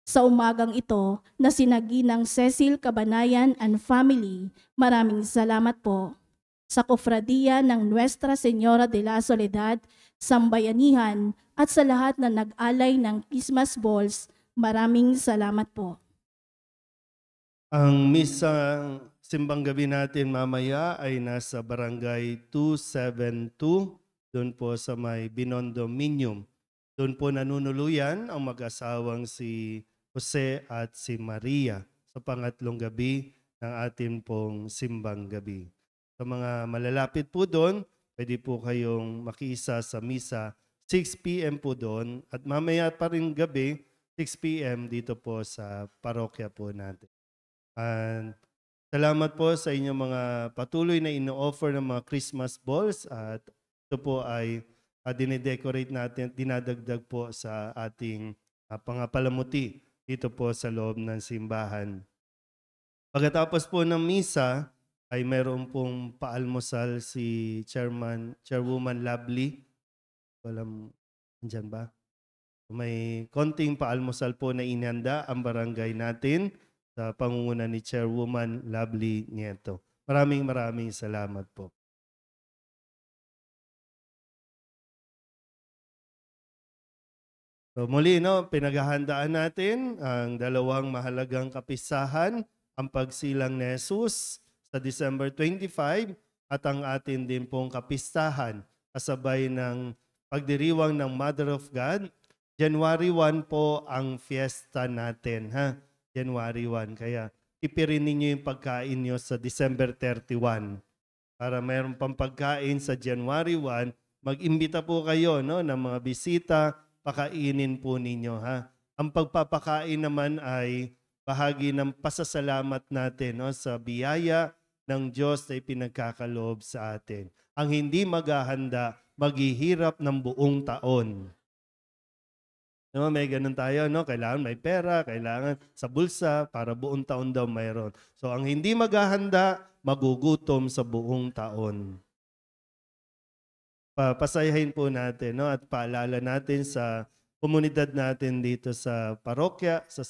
Sa umagang ito na sinaginang Cecil Cabanayan and Family, maraming salamat po. Sa Kofradiya ng Nuestra Señora de la Soledad, Sambayanihan at sa lahat na nag-alay ng Christmas balls, maraming salamat po. Ang misang simbang gabi natin mamaya ay nasa Barangay 272, doon po sa may Binondo Minium. Doon po nanunuluyan ang mag-asawang si Jose at si Maria sa pangatlong gabi ng ating pong simbang gabi. Sa mga malalapit po doon, pwede po kayong makiisa sa misa 6 p.m. po doon at mamaya pa rin gabi 6 p.m. dito po sa parokya po natin. And salamat po sa inyong mga patuloy na ino-offer ng mga Christmas balls at ito po ay dinedecorate natin, dinadagdag po sa ating pangapalamuti dito po sa loob ng simbahan. Pagkatapos po ng misa ay meron pong paalmusal si Chairwoman Lovely. Walang, andyan ba? May konting paalmusal po na inihanda ang barangay natin sa pangunguna ni Chairwoman Lovely Nieto. Maraming salamat po. So muli, pinaghahandaan natin ang dalawang mahalagang kapistahan, ang pagsilang ni Jesus sa December 25 at ang atin din pong kapistahan kasabay ng pagdiriwang ng Mother of God. January 1 po ang fiesta natin, ha? January 1. Kaya tipirin ninyo yung pagkain nyo sa December 31. para mayroon pang pagkain sa January 1, mag-imbita po kayo, no, ng mga bisita, pakainin po ninyo, ha. Ang pagpapakain naman ay bahagi ng pasasalamat natin, no, sa biyaya ng Diyos na ipinagkakaloob sa atin. Ang hindi maghahanda, maghihirap ng buong taon. No, may ganun tayo, no? Kailangan may pera, kailangan sa bulsa para buong taon daw mayroon. So ang hindi maghahanda, magugutom sa buong taon. Pasayahin po natin, no? At paalala natin sa komunidad natin dito sa parokya, sa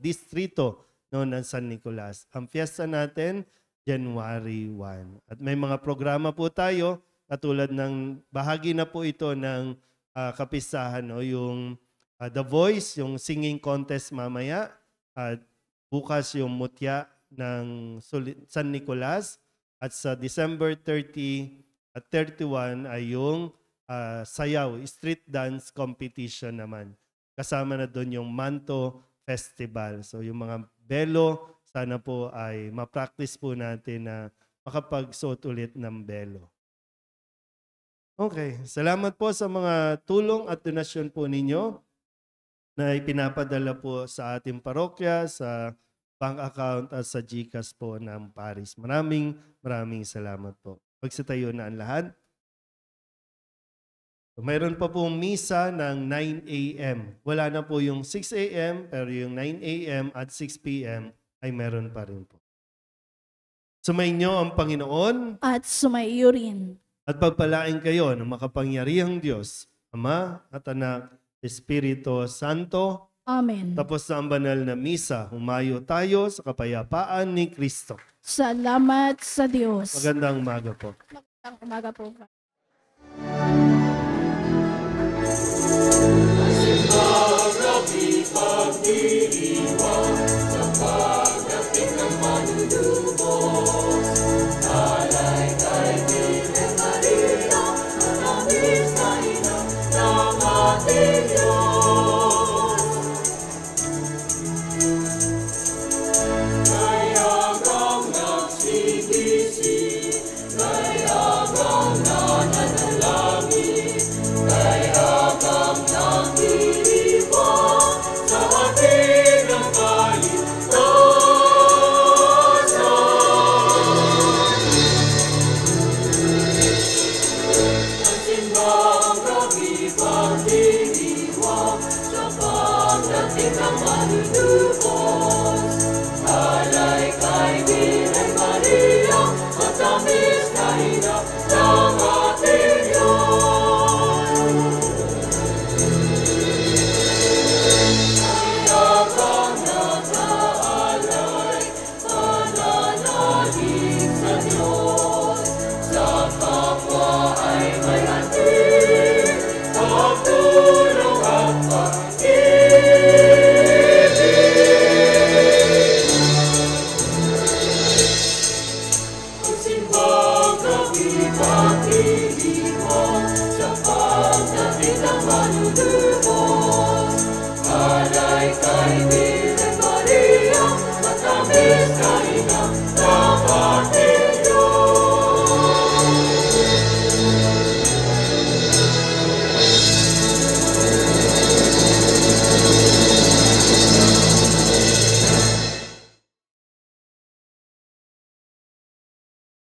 distrito, no, ng San Nicolas. Ang fiesta natin, January 1. At may mga programa po tayo, katulad ng bahagi na po ito ng kapistahan, no? Yung The Voice, yung singing contest mamaya, at bukas yung mutya ng San Nicolas, at sa December 30 at 31 ay yung sayaw, street dance competition naman. Kasama na doon yung Manto Festival. So yung mga belo, sana po ay ma-practice po natin na makapagsuot ulit ng belo. Okay, salamat po sa mga tulong at donasyon po ninyo na ipinapadala po sa ating parokya, sa bank account at sa GCash po ng Paris. Maraming salamat po. Pagsitayo na ang lahat. So, mayroon pa pong misa ng 9 a.m. Wala na po yung 6 a.m. pero yung 9 a.m. at 6 p.m. ay meron pa rin po. Sumainyo ang Panginoon At sumaiyo rin. at pagpalain kayo ng makapangyarihang Diyos, Ama at Anak, Espiritu Santo. Amen. Tapos na ang banal na misa, humayo tayo sa kapayapaan ni Kristo. Salamat sa Diyos. Magandang umaga po. Magandang umaga po. Maria, matamis ka ina,